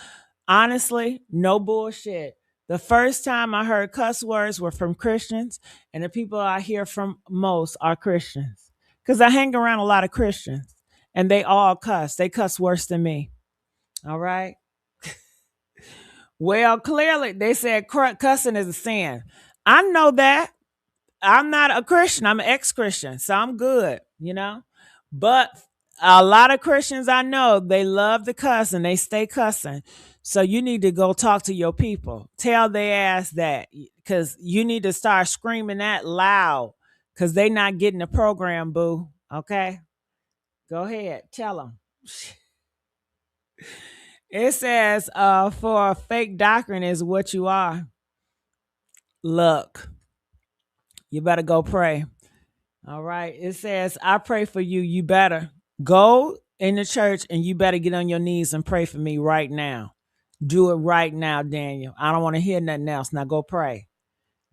Honestly, no bullshit. The first time I heard cuss words were from Christians, and the people I hear from most are Christians. Because I hang around a lot of Christians, and they all cuss. They cuss worse than me. All right? Well, clearly, they said cussing is a sin. I know that. I'm not a Christian. I'm an ex-Christian, so I'm good, But a lot of Christians I know, they love to cuss and they stay cussing. So you need to go talk to your people. Tell their ass that, because you need to start screaming that loud, because they not getting the program, boo. Okay? Go ahead. Tell them. It says, for a fake doctrine is what you are. Look, you better go pray. All right. It says, I pray for you. You better go in the church and you better get on your knees and pray for me right now. Do it right now, Daniel. I don't want to hear nothing else. Now go pray.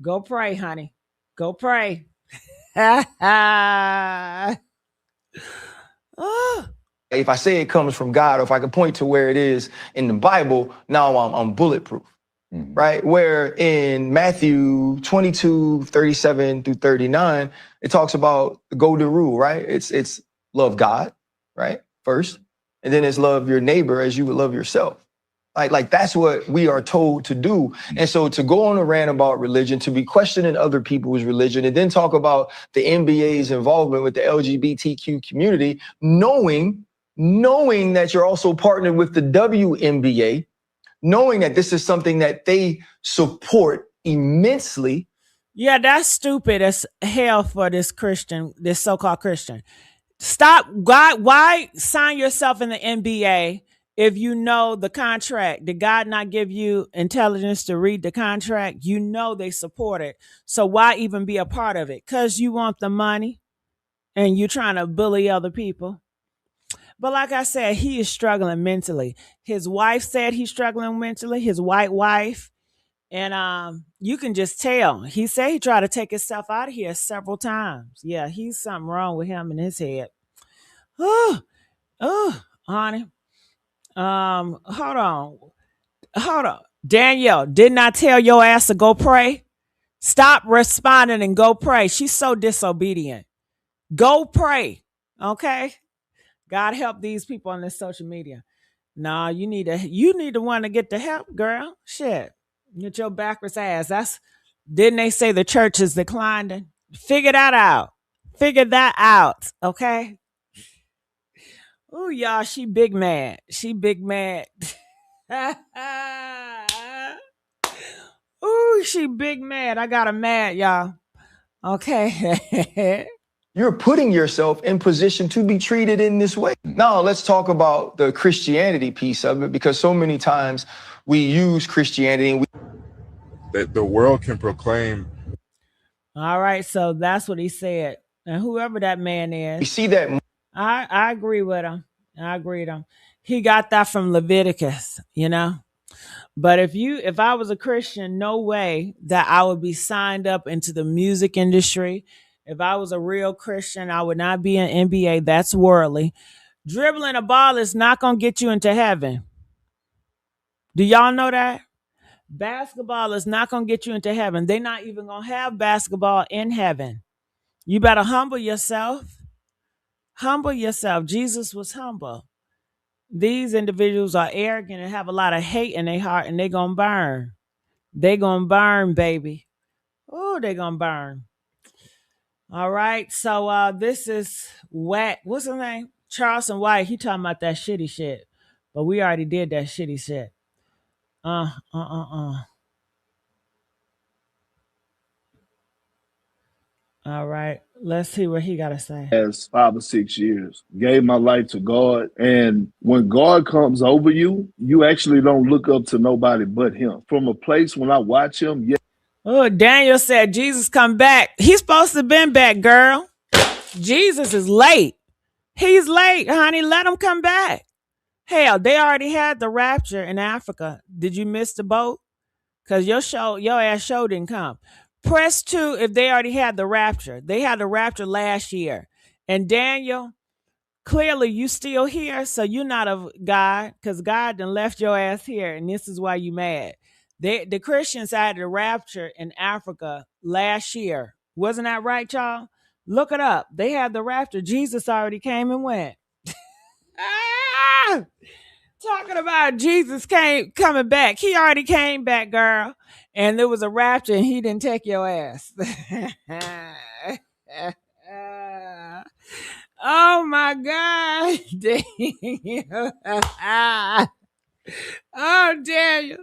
Go pray, honey. Go pray. Oh. If I say it comes from God, or if I can point to where it is in the Bible, now I'm bulletproof. Right? Where in Matthew 22, 37 through 39, it talks about the golden rule, right? It's love God, right? First. And then it's love your neighbor as you would love yourself. Like that's what we are told to do. And so to go on a rant about religion, to be questioning other people's religion, and then talk about the NBA's involvement with the LGBTQ community, knowing that you're also partnered with the WNBA, knowing that this is something that they support immensely. Yeah, that's stupid as hell for this Christian, this so-called Christian. Stop. Why sign yourself in the NBA if you know the contract? Did God not give you intelligence to read the contract? You know they support it. So why even be a part of it? Because you want the money and you're trying to bully other people. But like I said, he is struggling mentally. His wife said he's struggling mentally, his white wife. And you can just tell. He said he tried to take himself out of here several times. Yeah, he's something wrong with him in his head. Oh, honey. Hold on. Danielle, didn't I tell your ass to go pray? Stop responding and go pray. She's so disobedient. Go pray. Okay? God help these people on this social media. Nah, you need to want to get the help, girl. Shit. Get your backwards ass. Didn't they say the church is declining? Figure that out. Okay? Oh, y'all, she big mad. Ooh, she big mad. I got her mad, y'all. Okay. You're putting yourself in position to be treated in this way. Now, let's talk about the Christianity piece of it, because so many times we use Christianity and that the world can proclaim. All right, so that's what he said. And whoever that man is, we see that. I agree with him. He got that from Leviticus, you know. But if I was a Christian, no way that I would be signed up into the music industry. If I was a real Christian, I would not be in NBA. That's worldly. Dribbling a ball is not going to get you into heaven. Do y'all know that? Basketball is not going to get you into heaven. They're not even going to have basketball in heaven. You better humble yourself. Humble yourself. Jesus was humble. These individuals are arrogant and have a lot of hate in their heart, and they're going to burn. They're going to burn, baby. Oh, they're going to burn. All right. So this is Whack. What's his name? Charleston White. He talking about that shitty shit. But we already did that shitty shit. All right. Let's see what he got to say. As 5 or 6 years, gave my life to God. And when God comes over you, you actually don't look up to nobody but him. From a place when I watch him, yeah. Oh, Daniel said Jesus come back. He's supposed to have been back, girl. Jesus is late. He's late, honey. Let him come back. Hell, they already had the rapture in Africa. Did you miss the boat? Because your ass show didn't come. Press 2 if they already had the rapture. They had the rapture last year. And Daniel, clearly you still here, so you're not of God, because God done left your ass here, and this is why you mad. The Christians had the rapture in Africa last year. Wasn't that right, y'all? Look it up. They had the rapture. Jesus already came and went. Talking about Jesus coming back. He already came back, girl. And there was a rapture and he didn't take your ass. Oh my God. Oh, Daniel.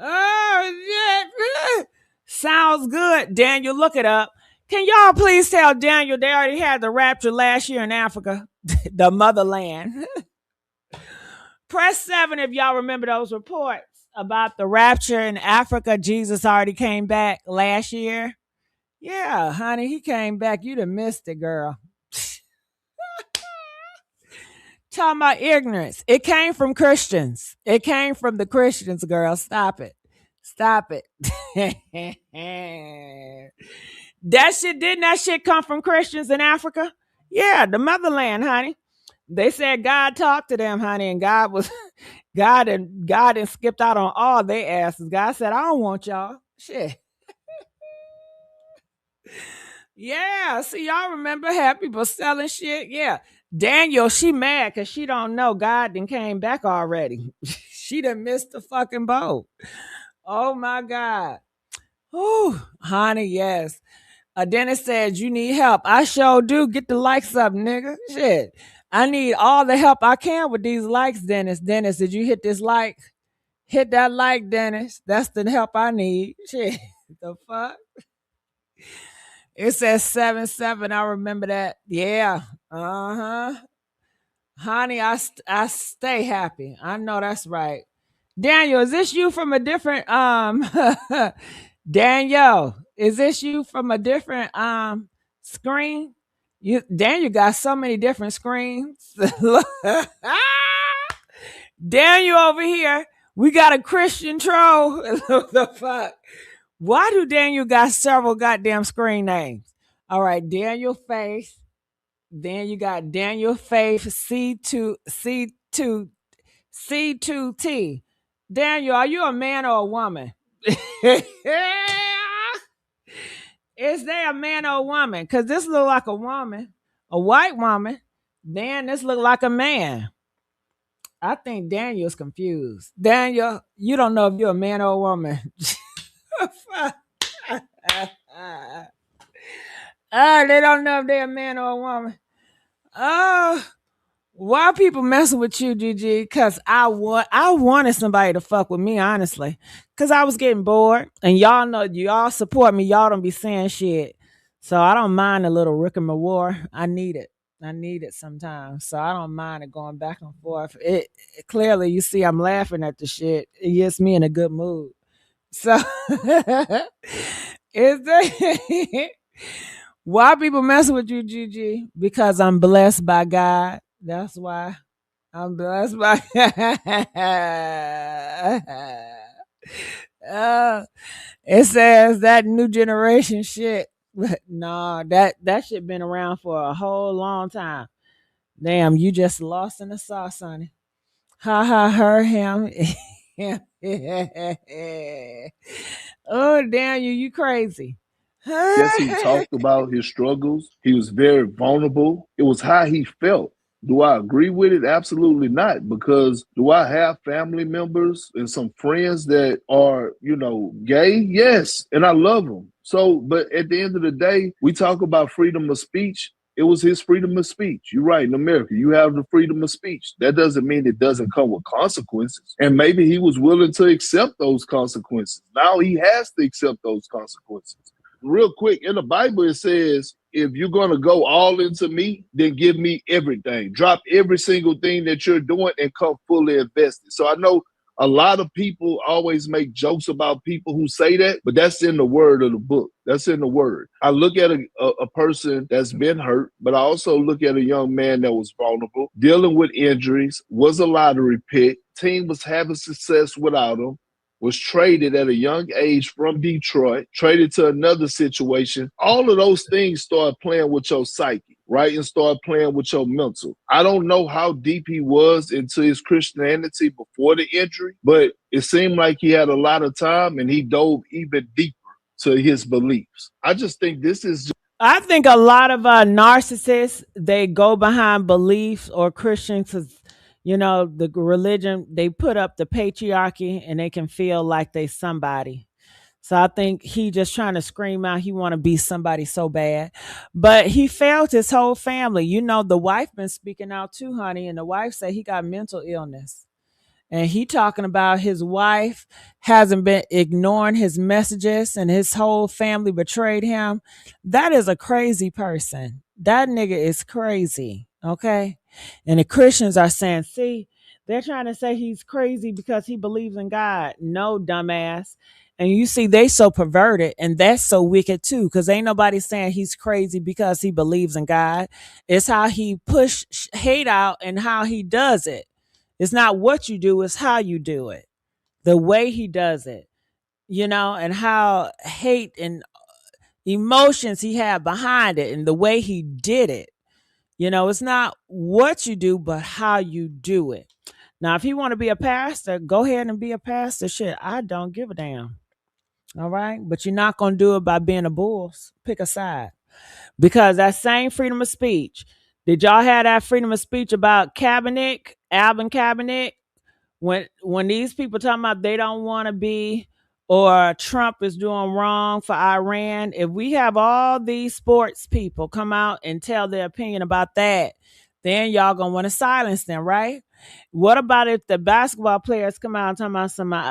Oh, shit. Sounds good. Daniel, look it up. Can y'all please tell Daniel they already had the rapture last year in Africa, the motherland? Press 7 if y'all remember those reports about the rapture in Africa. Jesus already came back last year. Yeah, honey, he came back. You done missed it, girl. Talking about ignorance. It came from Christians. It came from the Christians, girl. Stop it. Stop it. Didn't that shit come from Christians in Africa? Yeah, the motherland, honey. They said God talked to them, honey, and God and skipped out on all their asses. God said, I don't want y'all. Shit. Yeah, see, y'all remember had people selling shit? Yeah. Daniel, she mad because she don't know God done came back already. She done missed the fucking boat. Oh, my God. Whew, honey, yes. Dennis said, you need help. I sure do. Get the likes up, nigga. Shit. I need all the help I can with these likes, Dennis. Dennis, did you hit this like? Hit that like, Dennis. That's the help I need. Shit. The fuck? It says 7-7. I remember that. Yeah. Uh-huh. Honey, I stay happy. I know that's right. Daniel, is this you from a different Daniel, is this you from a different screen? Daniel got so many different screens. Daniel over here, we got a Christian troll. The fuck? Why do Daniel got several goddamn screen names? All right, Daniel Faith. Then you got Daniel Faith C2T. Daniel, are you a man or a woman? Is there a man or a woman? Because this look like a woman, a white woman. Then this look like a man. I think Daniel's confused. Daniel, you don't know if you're a man or a woman. They don't know if they're a man or a woman. Why people messing with you, GG? Because I wanted somebody to fuck with me, honestly. Because I was getting bored. And y'all know, y'all support me. Y'all don't be saying shit. So I don't mind a little rigmarole. I need it. I need it sometimes. So I don't mind it going back and forth. It clearly, you see, I'm laughing at the shit. It gets me in a good mood. So, is there... Why people messing with you, GG? Because I'm blessed by God. That's why I'm blessed by it says that new generation shit. No, that shit been around for a whole long time. Damn, you just lost in the sauce, honey. Ha ha, her, him. Oh, damn, you crazy. Yes, he talked about his struggles. He was very vulnerable. It was how he felt. Do I agree with it? Absolutely not. Because do I have family members and some friends that are, gay? Yes. And I love them. So, but at the end of the day, we talk about freedom of speech. It was his freedom of speech. You're right. In America, you have the freedom of speech. That doesn't mean it doesn't come with consequences. And maybe he was willing to accept those consequences. Now he has to accept those consequences. Real quick, in the Bible, it says, if you're going to go all into me, then give me everything. Drop every single thing that you're doing and come fully invested. So I know a lot of people always make jokes about people who say that, but that's in the word of the book. That's in the word. I look at a person that's been hurt, but I also look at a young man that was vulnerable, dealing with injuries, was a lottery pick, team was having success without him, was traded at a young age from Detroit, traded to another situation. All of those things start playing with your psyche, right? And start playing with your mental. I don't know how deep he was into his Christianity before the injury, but it seemed like he had a lot of time and he dove even deeper to his beliefs. I just think this is... I think a lot of narcissists, they go behind beliefs or Christians because the religion, they put up the patriarchy and they can feel like they somebody. So I think he just trying to scream out he want to be somebody so bad. But he failed his whole family. You know, the wife been speaking out too, honey, and the wife said he got mental illness. And he talking about his wife hasn't been ignoring his messages and his whole family betrayed him. That is a crazy person. That nigga is crazy. Okay. And the Christians are saying, see, they're trying to say he's crazy because he believes in God. No, dumbass. And you see, they so perverted and that's so wicked too, because ain't nobody saying he's crazy because he believes in God. It's how he push hate out and how he does it. It's not what you do, it's how you do it. The way he does it, and how hate and emotions he had behind it and the way he did it. It's not what you do, but how you do it. Now, if you want to be a pastor, go ahead and be a pastor. Shit, I don't give a damn. All right. But you're not going to do it by being a bull. Pick a side. Because that same freedom of speech, did y'all have that freedom of speech about Kaepernick, Alvin Kaepernick? When these people talking about they don't want to be or Trump is doing wrong for Iran, if we have all these sports people come out and tell their opinion about that, then y'all gonna want to silence them, right? What about if the basketball players come out and talk about somebody,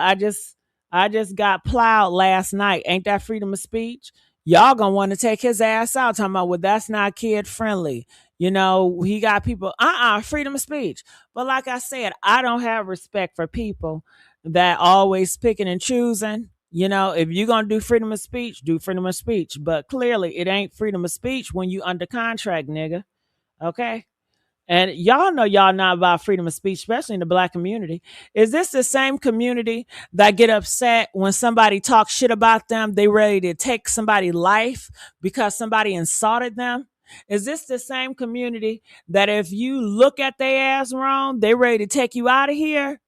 I just got plowed last night? Ain't that freedom of speech? Y'all gonna want to take his ass out talking about, well, that's not kid friendly. He got people, freedom of speech. But like I said, I don't have respect for people that always picking and choosing. If you're going to do freedom of speech, do freedom of speech. But clearly it ain't freedom of speech when you under contract, nigga. Okay? And y'all know y'all not about freedom of speech, especially in the black community. Is this the same community that get upset when somebody talks shit about them? They ready to take somebody's life because somebody insulted them? Is this the same community that if you look at their ass wrong, they ready to take you out of here?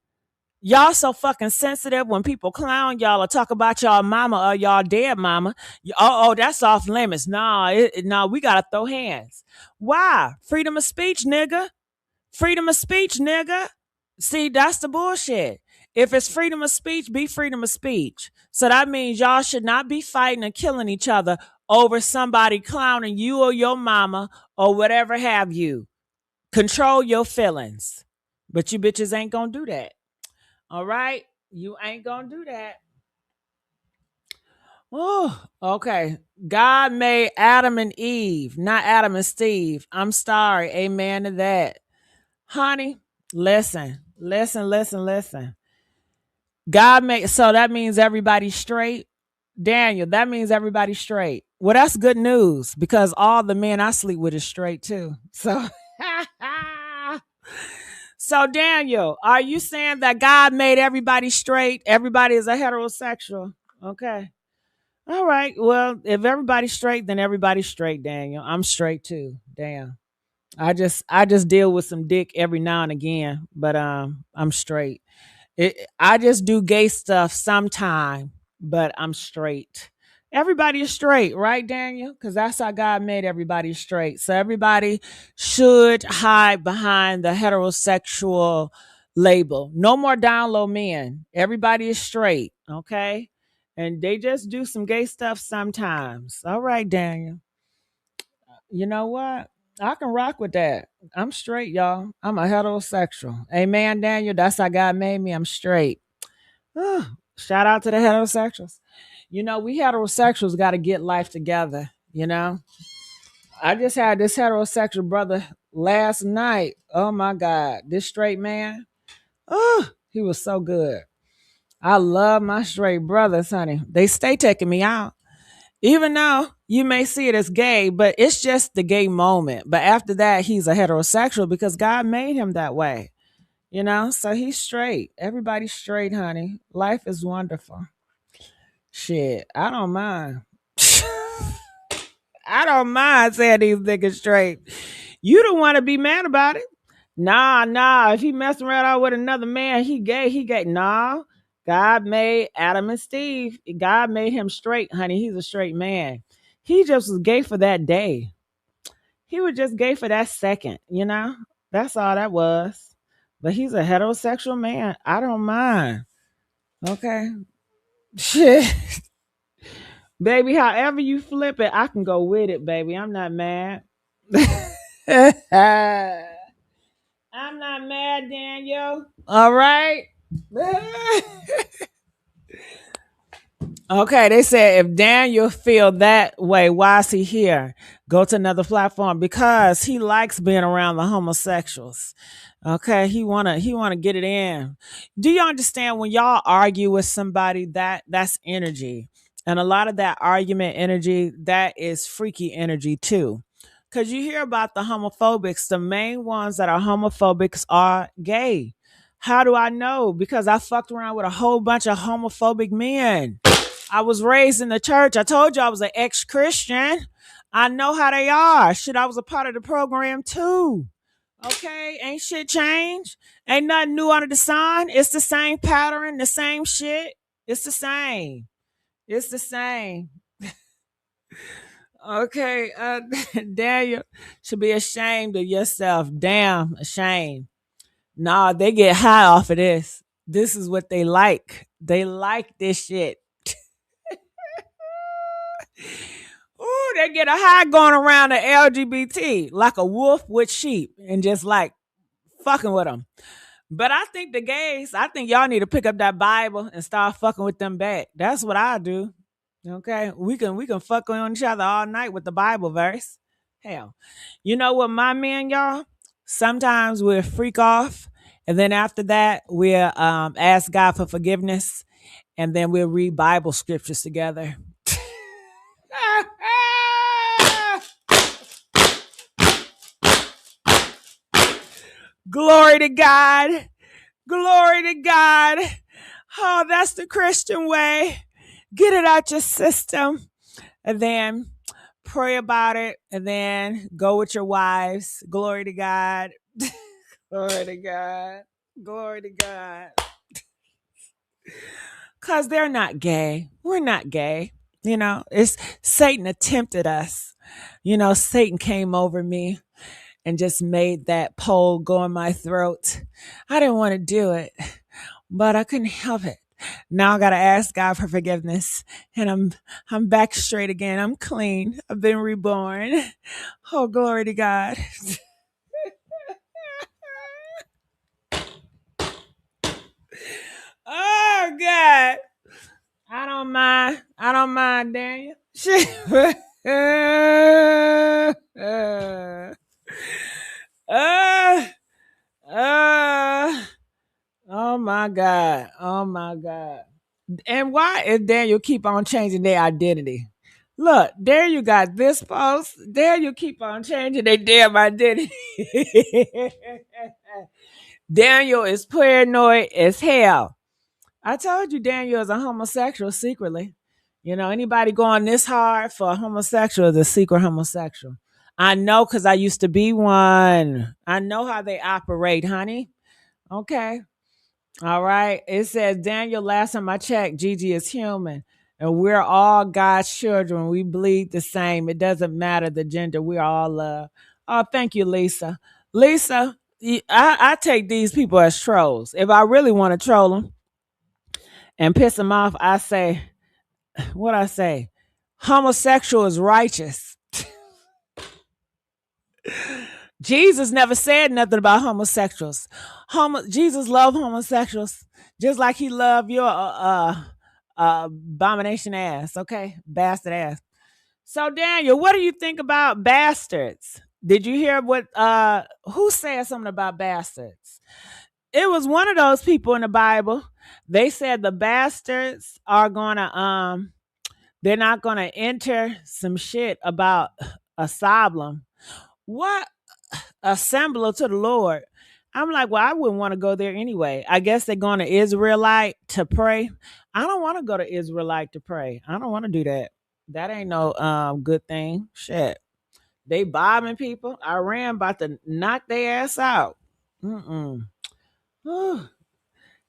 Y'all so fucking sensitive when people clown y'all or talk about y'all mama or y'all dead mama. That's off limits. No, we gotta throw hands. Why? Freedom of speech, nigga. Freedom of speech, nigga. See, that's the bullshit. If it's freedom of speech, be freedom of speech. So that means y'all should not be fighting and killing each other over somebody clowning you or your mama or whatever have you. Control your feelings. But you bitches ain't gonna do that. All right? You ain't gonna do that. Oh, okay. God made Adam and Eve, not Adam and Steve. I'm sorry. Amen to that. Honey, listen. God made, so that means everybody's straight. Daniel, that means everybody's straight. Well, that's good news because all the men I sleep with is straight too. So, so Daniel, are you saying that God made everybody straight? Everybody is a heterosexual. Okay. All right. Well, if everybody's straight, then everybody's straight, Daniel. I'm straight too. Damn. I just deal with some dick every now and again, but I'm straight. I just do gay stuff sometime, but I'm straight. Everybody is straight, right, Daniel? Because that's how God made everybody straight. So everybody should hide behind the heterosexual label. No more down low men. Everybody is straight, okay? And they just do some gay stuff sometimes. All right, Daniel. You know what? I can rock with that. I'm straight, y'all. I'm a heterosexual. Amen, Daniel. That's how God made me. I'm straight. Shout out to the heterosexuals. We heterosexuals got to get life together. I just had this heterosexual brother last night. Oh my God. This straight man. He was so good. I love my straight brothers, honey. They stay taking me out. Even though you may see it as gay, but it's just the gay moment. But after that, he's a heterosexual because God made him that way. So he's straight. Everybody's straight, honey. Life is wonderful. Shit, I don't mind. I don't mind saying these niggas straight. You don't want to be mad about it. Nah. If he messing around out with another man, he gay. Nah. God made Adam and Steve. God made him straight, honey. He's a straight man. He just was gay for that day. He was just gay for that second, That's all that was. But he's a heterosexual man. I don't mind. Okay. Shit. Baby, however you flip it, I can go with it, baby. I'm not mad. I'm not mad, Daniel. All right. Okay, they said if Daniel feel that way, why is he here? Go to another platform because he likes being around the homosexuals. Okay, he wanna get it in. Do you understand when y'all argue with somebody that's energy, and a lot of that argument energy that is freaky energy too. Cause you hear about the homophobics, the main ones that are homophobics are gay. How do I know? Because I fucked around with a whole bunch of homophobic men. I was raised in the church. I told you I was an ex-Christian. I know how they are. Shit, I was a part of the program too. Okay, ain't shit changed. Ain't nothing new under the sun. It's the same pattern, the same shit. It's the same. It's the same. Okay, Daniel should be ashamed of yourself. Damn, ashamed. Nah, they get high off of this. This is what they like. They like this shit. Ooh, they get a high going around the LGBT like a wolf with sheep and just like fucking with them. But I think the gays, I think y'all need to pick up that Bible and start fucking with them back. That's what I do. Okay, we can fuck on each other all night with the Bible verse. Hell, you know what, my man, y'all. Sometimes we'll freak off, and then after that we'll ask God for forgiveness, and then we'll read Bible scriptures together. Glory to God. Glory to God. Oh, that's the Christian way. Get it out your system and then pray about it and then go with your wives. Glory to God. Glory to God. Glory to God. Because they're not gay. We're not gay. You know, it's Satan attempted us. You know, Satan came over me and just made that pole go in my throat. I didn't want to do it, but I couldn't help it. Now I gotta ask God for forgiveness, and I'm back straight again. I'm clean. I've been reborn. Oh, glory to God. Oh God. I don't mind. I don't mind, Daniel. Oh my God. Oh my God. And why is Daniel keep on changing their identity? Look, there you got this post. There you keep on changing their damn identity. Daniel is paranoid as hell. I told you Daniel is a homosexual secretly. You know, anybody going this hard for a homosexual is a secret homosexual. I know because I used to be one. I know how they operate, honey. Okay. All right. It says, Daniel, last time I checked, Gigi is human. And we're all God's children. We bleed the same. It doesn't matter the gender. We're all love. Oh, thank you, Lisa. Lisa, I take these people as trolls. If I really want to troll them and piss them off, I say, what I say? Homosexual is righteous. Jesus never said nothing about homosexuals. Jesus loved homosexuals just like he loved your abomination ass, okay? Bastard ass. So Daniel, what do you think about bastards? Did you hear what who said something about bastards? It was one of those people in the Bible. They said the bastards are gonna they're not gonna enter some shit about a soblum. What? Assembler to the Lord. I'm like, well, I wouldn't want to go there anyway. I guess they're going to Israelite to pray. I don't want to go to Israelite to pray. I don't want to do that. That ain't no good thing. Shit. They bombing people. Iran about to knock their ass out.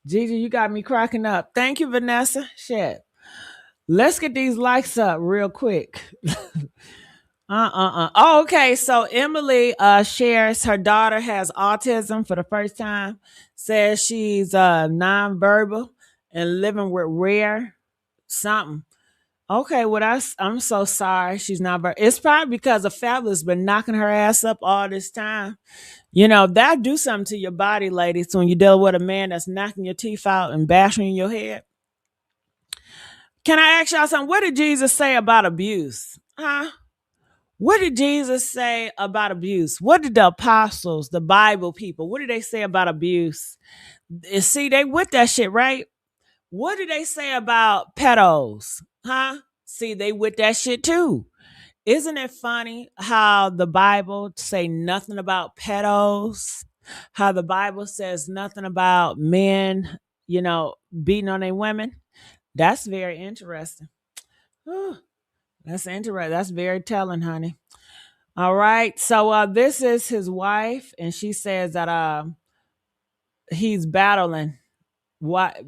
Gigi, you got me cracking up. Thank you, Vanessa. Shit. Let's get these likes up real quick. Oh, okay. So Emily shares her daughter has autism for the first time. Says she's nonverbal and living with rare something. Okay, well, I'm so sorry she's not. It's probably because the fabulous been knocking her ass up all this time. You know that do something to your body, ladies. When you deal with a man that's knocking your teeth out and bashing your head. Can I ask y'all something? What did Jesus say about abuse? Huh? What did Jesus say about abuse? What did the apostles, the Bible people, what did they say about abuse? See, they with that shit, right? What did they say about pedos? Huh? See, they with that shit too. Isn't it funny how the Bible say nothing about pedos? How the Bible says nothing about men, beating on their women? That's very interesting. Whew, that's interesting. That's very telling, honey. All right. So this is his wife, and she says that he's battling what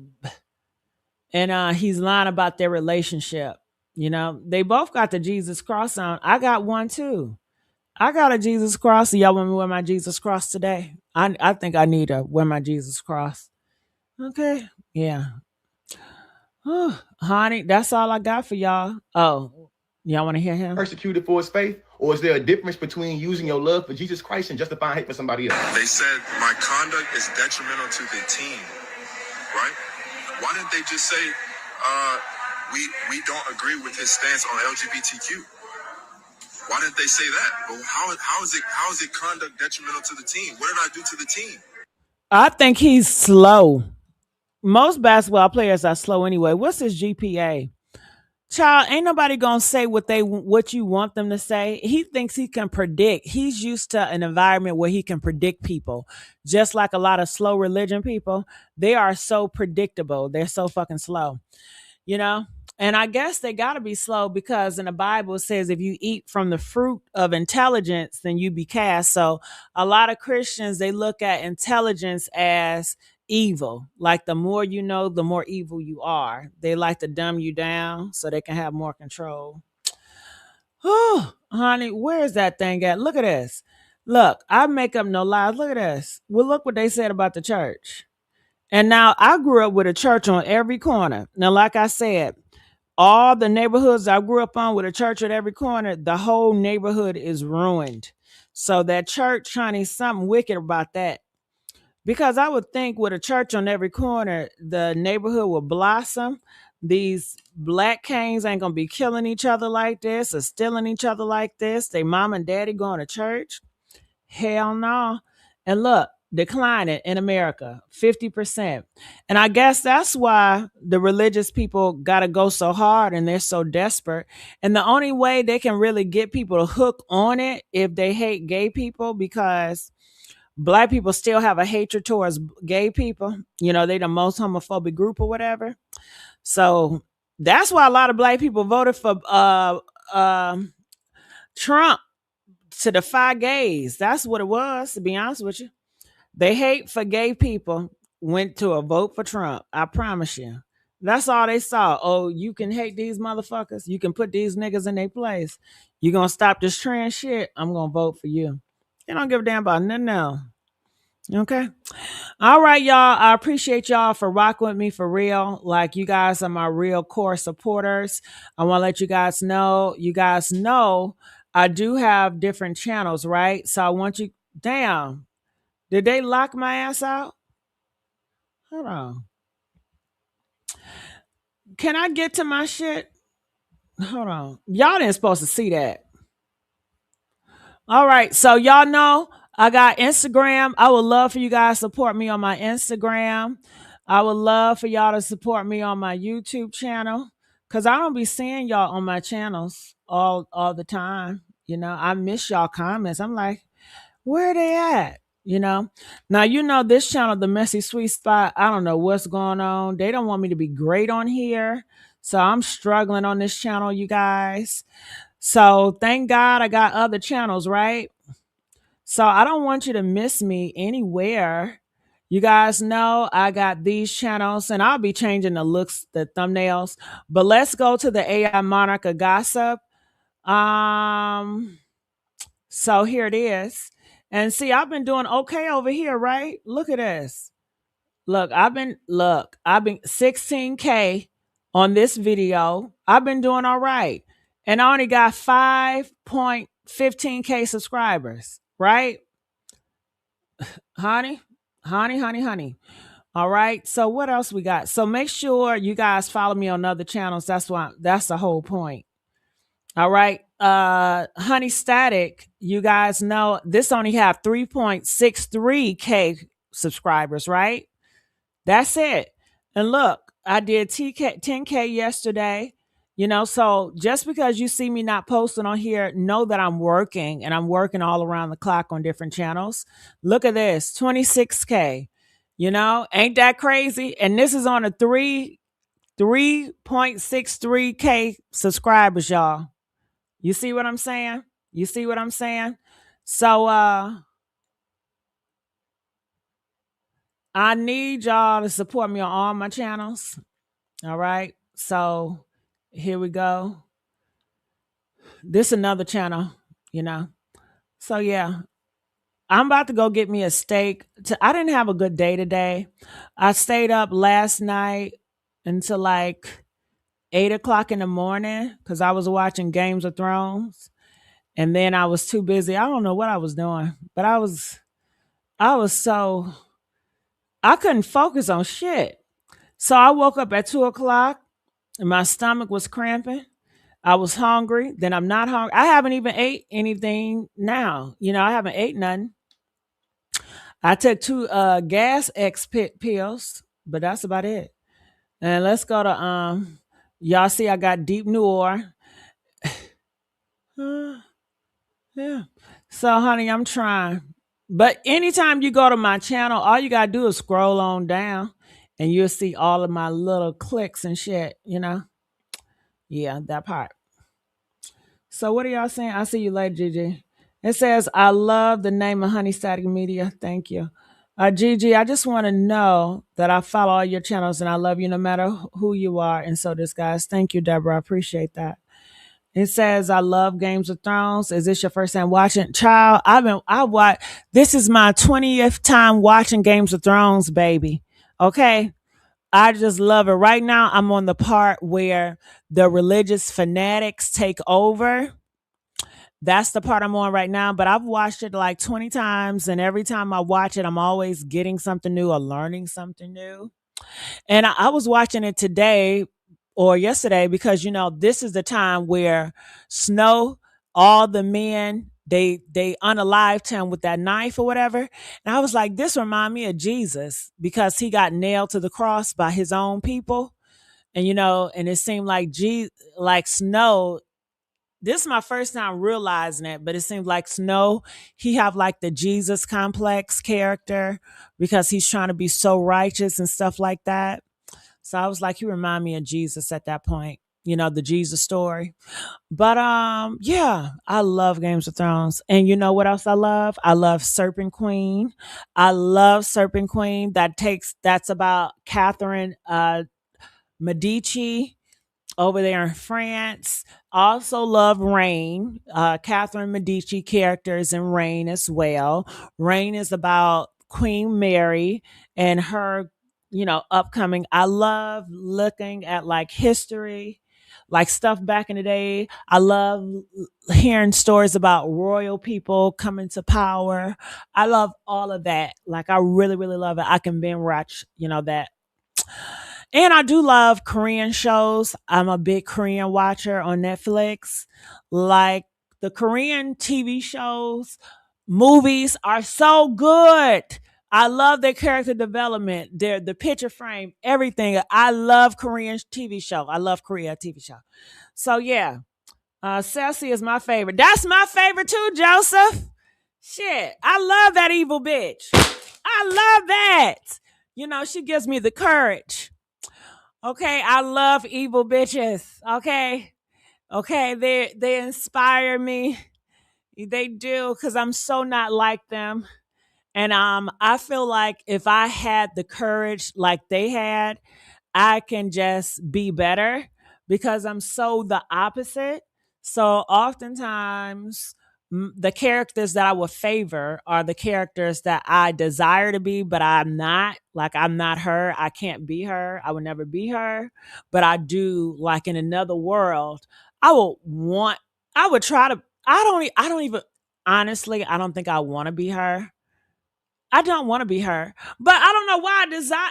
and he's lying about their relationship. They both got the Jesus cross on. I got one too. I got a Jesus cross. Y'all want me to wear my Jesus cross today? I think I need to wear my Jesus cross. Okay. Yeah. Honey, that's all I got for y'all. Oh, y'all want to hear him? Persecuted for his faith? Or is there a difference between using your love for Jesus Christ and justifying hate for somebody else? They said my conduct is detrimental to the team, right? Why didn't they just say we don't agree with his stance on LGBTQ? Why didn't they say that? Well, how is it conduct detrimental to the team? What did I do to the team? I think he's slow. Most basketball players are slow anyway. What's his GPA? Child, ain't nobody gonna say what you want them to say. He thinks he can predict. He's used to an environment where he can predict people. Just like a lot of slow religion people, they are so predictable. They're so fucking slow, And I guess they gotta be slow because in the Bible it says if you eat from the fruit of intelligence, then you be cast. So a lot of Christians, they look at intelligence as evil. Like the more you know, the more evil you are. They like to dumb you down so they can have more control. Oh, honey, where's that thing at? Look at this. Look, I make up no lies. Look at this. Well, look what they said about the church. And now I grew up with a church on every corner. Now, like I said, all the neighborhoods I grew up on with a church at every corner, the whole neighborhood is ruined. So that church, honey, something wicked about that. Because I would think with a church on every corner, the neighborhood will blossom. These black canes ain't going to be killing each other like this or stealing each other like this. They mom and daddy going to church. Hell no. And look, declining in America, 50%. And I guess that's why the religious people got to go so hard and they're so desperate. And the only way they can really get people to hook on it if they hate gay people, because Black people still have a hatred towards gay people. They the most homophobic group or whatever. So that's why a lot of Black people voted for Trump to defy gays. That's what it was, to be honest with you. They hate for gay people went to a vote for Trump. I promise you. That's all they saw. Oh, you can hate these motherfuckers. You can put these niggas in their place. You gonna stop this trans shit? I'm gonna vote for you. They don't give a damn about nothing else. Okay. All right, y'all. I appreciate y'all for rocking with me for real. Like, you guys are my real core supporters. I want to let you guys know I do have different channels, right? So I want you, damn, did they lock my ass out? Hold on. Can I get to my shit? Hold on. Y'all didn't supposed to see that. All right. So y'all know I got Instagram. I would love for you guys to support me on my Instagram. I would love for y'all to support me on my YouTube channel, because I don't be seeing y'all on my channels all the time. I miss y'all comments. I'm like, where they at? Now, this channel, the Messy Sweet Spot, I don't know what's going on. They don't want me to be great on here. So I'm struggling on this channel, you guys. So thank God I got other channels, right? So I don't want you to miss me anywhere. You guys know I got these channels, and I'll be changing the looks, the thumbnails. But let's go to the AI Monarch of Gossip. So here it is. And see, I've been doing okay over here, right? Look at this. Look, I've been 16K on this video. I've been doing all right. And I only got 5.15K subscribers, right? Honey. All right. So what else we got? So make sure you guys follow me on other channels. That's the whole point. All right. Honey Static, you guys know this only have 3.63K subscribers, right? That's it. And look, I did 10K yesterday. So just because you see me not posting on here, know that I'm working, and I'm working all around the clock on different channels. Look at this, 26K. Ain't that crazy? And this is on a 3.63K subscribers, y'all. You see what I'm saying? So I need y'all to support me on all my channels. All right. So here we go. This another channel, So yeah, I'm about to go get me a steak. I didn't have a good day today. I stayed up last night until like 8 o'clock in the morning because I was watching Games of Thrones. And then I was too busy. I don't know what I was doing, but I couldn't focus on shit. So I woke up at 2 o'clock and my stomach was cramping. I was hungry. Then I'm not hungry. I haven't even ate anything now. I haven't ate nothing. I took 2 gas X pills, but that's about it. And let's go to y'all see I got Deep Noir. Yeah. So honey, I'm trying. But anytime you go to my channel, all you gotta do is scroll on down and you'll see all of my little clicks and shit, Yeah, that part. So what are y'all saying? I'll see you later, Gigi. It says, I love the name of Honey Static Media. Thank you. Gigi, I just want to know that I follow all your channels and I love you no matter who you are. And so does guys. Thank you, Deborah. I appreciate that. It says, I love Games of Thrones. Is this your first time watching? Child, this is my 20th time watching Games of Thrones, baby. Okay. I just love it. Right now, I'm on the part where the religious fanatics take over. That's the part I'm on right now, but I've watched it like 20 times, and every time I watch it, I'm always getting something new or learning something new. And I was watching it today or yesterday because this is the time where Snow, all the men, they unalived him with that knife or whatever. And I was like, this remind me of Jesus because he got nailed to the cross by his own people. And and it seemed like Snow, this is my first time realizing it, but it seems like Snow, he have like the Jesus complex character because he's trying to be so righteous and stuff like that. So I was like, he remind me of Jesus at that point, the Jesus story. But yeah, I love Games of Thrones. And you know what else I love? I love Serpent Queen. I love Serpent Queen. That's about Catherine Medici over there in France. Also love Reign. Catherine Medici characters in Reign as well. Reign is about Queen Mary and her, upcoming. I love looking at like history, like stuff back in the day. I love hearing stories about royal people coming to power. I love all of that. Like I really, really love it. I can binge watch, that. And I do love Korean shows. I'm a big Korean watcher on Netflix. Like the Korean TV shows, movies are so good. I love their character development, the picture frame, everything. I love Korean TV show. I love Korea TV show. So yeah, Ceci is my favorite. That's my favorite too, Joseph. Shit, I love that evil bitch. I love that. She gives me the courage. Okay, I love evil bitches. Okay, they inspire me. They do because I'm so not like them. And I feel like if I had the courage like they had, I can just be better because I'm so the opposite. So oftentimes the characters that I would favor are the characters that I desire to be, but I'm not. Like, I'm not her. I can't be her. I would never be her. But I do, like, in another world, I would try to, I don't even, honestly, I don't think I want to be her. I don't want to be her, but I don't know why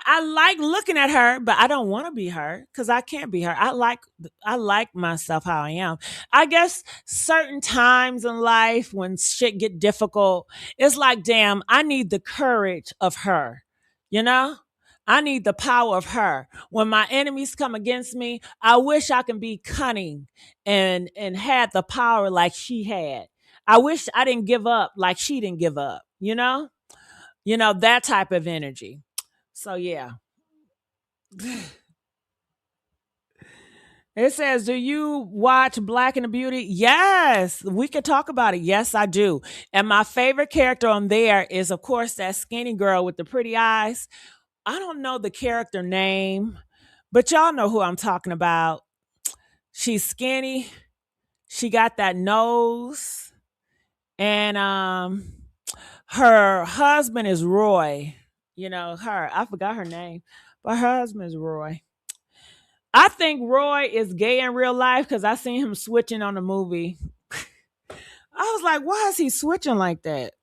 I like looking at her, but I don't want to be her because I can't be her. I like myself how I am. I guess certain times in life when shit get difficult, it's like, damn, I need the courage of her, you know? I need the power of her. When my enemies come against me, I wish I can be cunning and had the power like she had. I wish I didn't give up like she didn't give up, you know? You know, that type of energy. So yeah. It says, do you watch Black and the Beauty? Yes, we can talk about it. Yes, I do. And my favorite character on there is, of course, that skinny girl with the pretty eyes. I don't know the character name, but y'all know who I'm talking about. She's skinny. She got that nose. And her husband is Roy. You know, I forgot her name, but her husband is Roy. I think Roy is gay in real life because I seen him switching on the movie. I was like, why is he switching like that?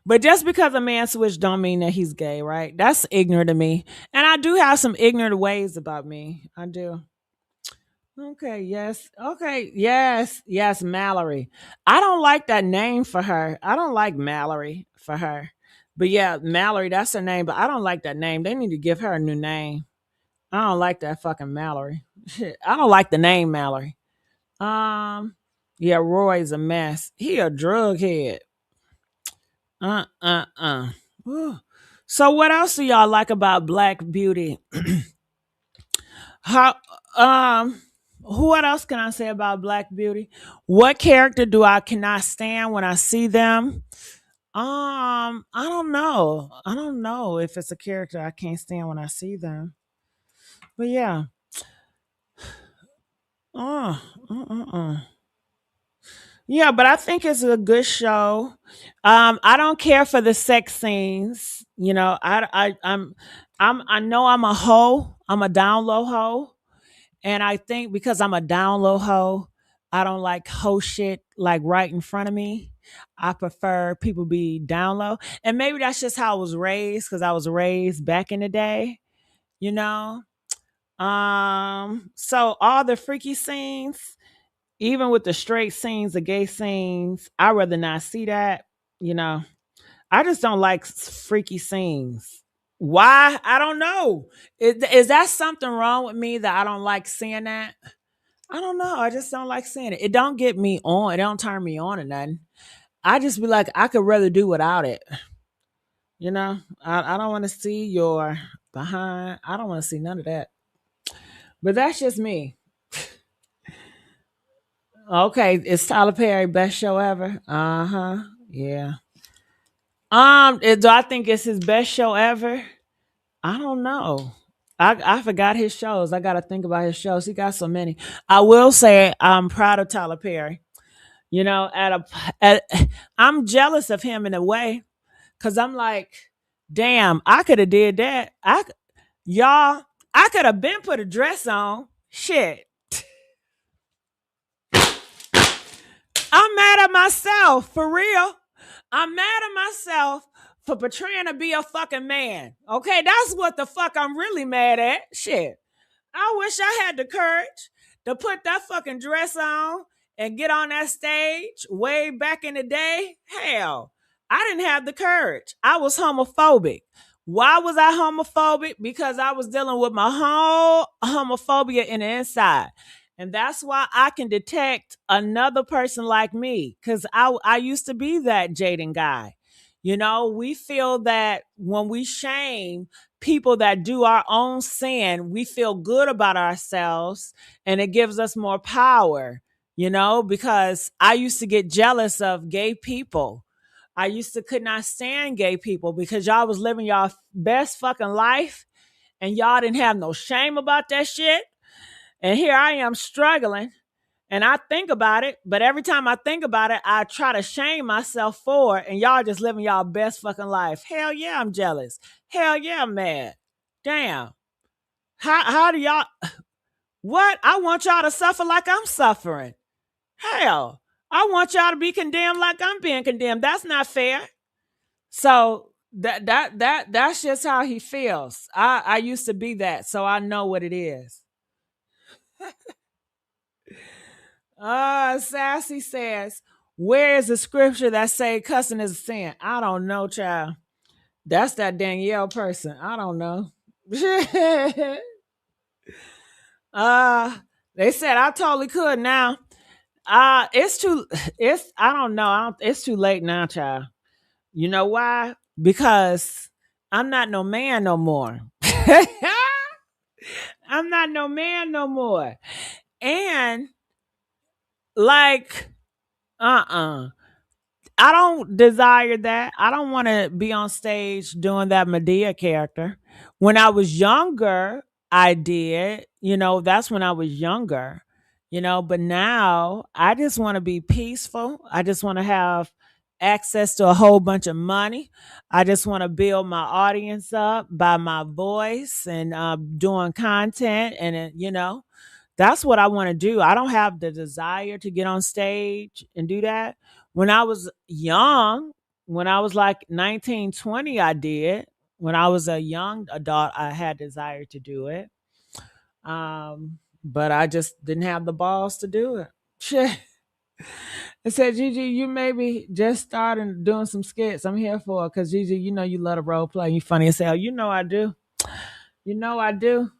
But just because a man switched don't mean that he's gay, right? That's ignorant to me. And I do have some ignorant ways about me. I do. Okay, yes. Okay, yes. Yes, Mallory. I don't like that name for her. I don't like Mallory for her. But yeah, Mallory, that's her name, but I don't like that name. They need to give her a new name. I don't like that fucking Mallory. Shit, I don't like the name Mallory. Yeah, Roy's a mess. He a drug head. Whew. So what else do y'all like about Black Beauty? How what else can I say about Black Beauty? What character do I cannot stand when I see them? I don't know. I don't know if it's a character I can't stand when I see them. But yeah. Uh, uh, uh, uh. Yeah, but I think it's a good show. I don't care for the sex scenes. You know, I know I'm a hoe. I'm a down low hoe. And I think because I'm a down low hoe, I don't like hoe shit like right in front of me. I prefer people be down low. And maybe that's just how I was raised, because I was raised back in the day, you know? So all the freaky scenes, even with the straight scenes, the gay scenes, I'd rather not see that, you know. I just don't like freaky scenes. Why? I don't know. Is that something wrong with me that I don't like seeing that? I don't know. I just don't like seeing it. It don't get me on. It don't turn me on or nothing. I just be like, I could rather do without it. You know, I don't want to see your behind. I don't want to see none of that. But that's just me. Okay, is Tyler Perry best show ever? Uh-huh. Yeah. Do I think it's his best show ever? I don't know. I forgot his shows. I got to think about his shows. He got so many. I will say I'm proud of Tyler Perry. You know, I'm jealous of him in a way, because I'm like, damn, I could have did that. Y'all, I could have been put a dress on. Shit. I'm mad at myself, for real. I'm mad at myself for portraying to be a fucking man. Okay, that's what the fuck I'm really mad at. Shit. I wish I had the courage to put that fucking dress on and get on that stage way back in the day. Hell, I didn't have the courage. I was homophobic. Why was I homophobic? Because I was dealing with my whole homophobia in the inside. And that's why I can detect another person like me, because I used to be that Jaden guy. You know, we feel that when we shame people that do our own sin, we feel good about ourselves and it gives us more power, you know, because I used to get jealous of gay people. I used to could not stand gay people because y'all was living y'all best fucking life and y'all didn't have no shame about that shit. And here I am struggling. And I think about it, but every time I think about it, I try to shame myself for it. And y'all just living y'all best fucking life. Hell yeah, I'm jealous. Hell yeah, I'm mad. Damn. How do y'all what? I want y'all to suffer like I'm suffering. Hell. I want y'all to be condemned like I'm being condemned. That's not fair. So that's just how he feels. I used to be that, so I know what it is. Sassy says, where is the scripture that say cussing is a sin? I don't know, child. That's that Danielle person. I don't know. They said I totally could now. It's I don't know. It's too late now, child. You know why? Because I'm not no man no more. I'm not no man no more. And like, I don't desire that. I don't want to be on stage doing that Medea character. When I was younger, I did. That's when I was younger. But now I just want to be peaceful. I just want to have access to a whole bunch of money. I just want to build my audience up by my voice and doing content. And, that's what I want to do. I don't have the desire to get on stage and do that. When I was young, when I was like 19, 20, I did. When I was a young adult, I had desire to do it. But I just didn't have the balls to do it. Shit. I said, Gigi, you maybe just starting doing some skits. I'm here for it. Because, Gigi, you love to role play. You funny as hell. I do. I do.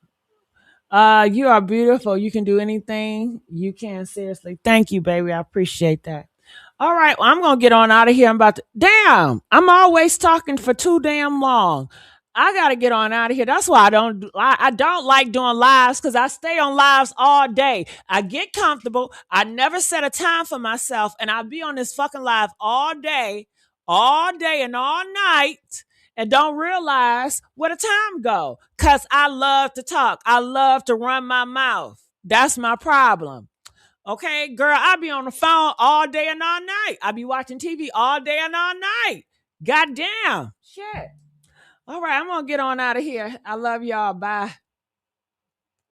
You are beautiful. You can do anything you can. Seriously. Thank you, baby. I appreciate that. All right. Well, I'm going to get on out of here. Damn. I'm always talking for too damn long. I got to get on out of here. That's why I don't like doing lives, because I stay on lives all day. I get comfortable. I never set a time for myself, and I'll be on this fucking live all day and all night, and don't realize where the time go, because I love to talk. I love to run my mouth. That's my problem. Okay, girl, I be on the phone all day and all night. I be watching TV all day and all night. Goddamn. Shit. All right, I'm going to get on out of here. I love y'all. Bye.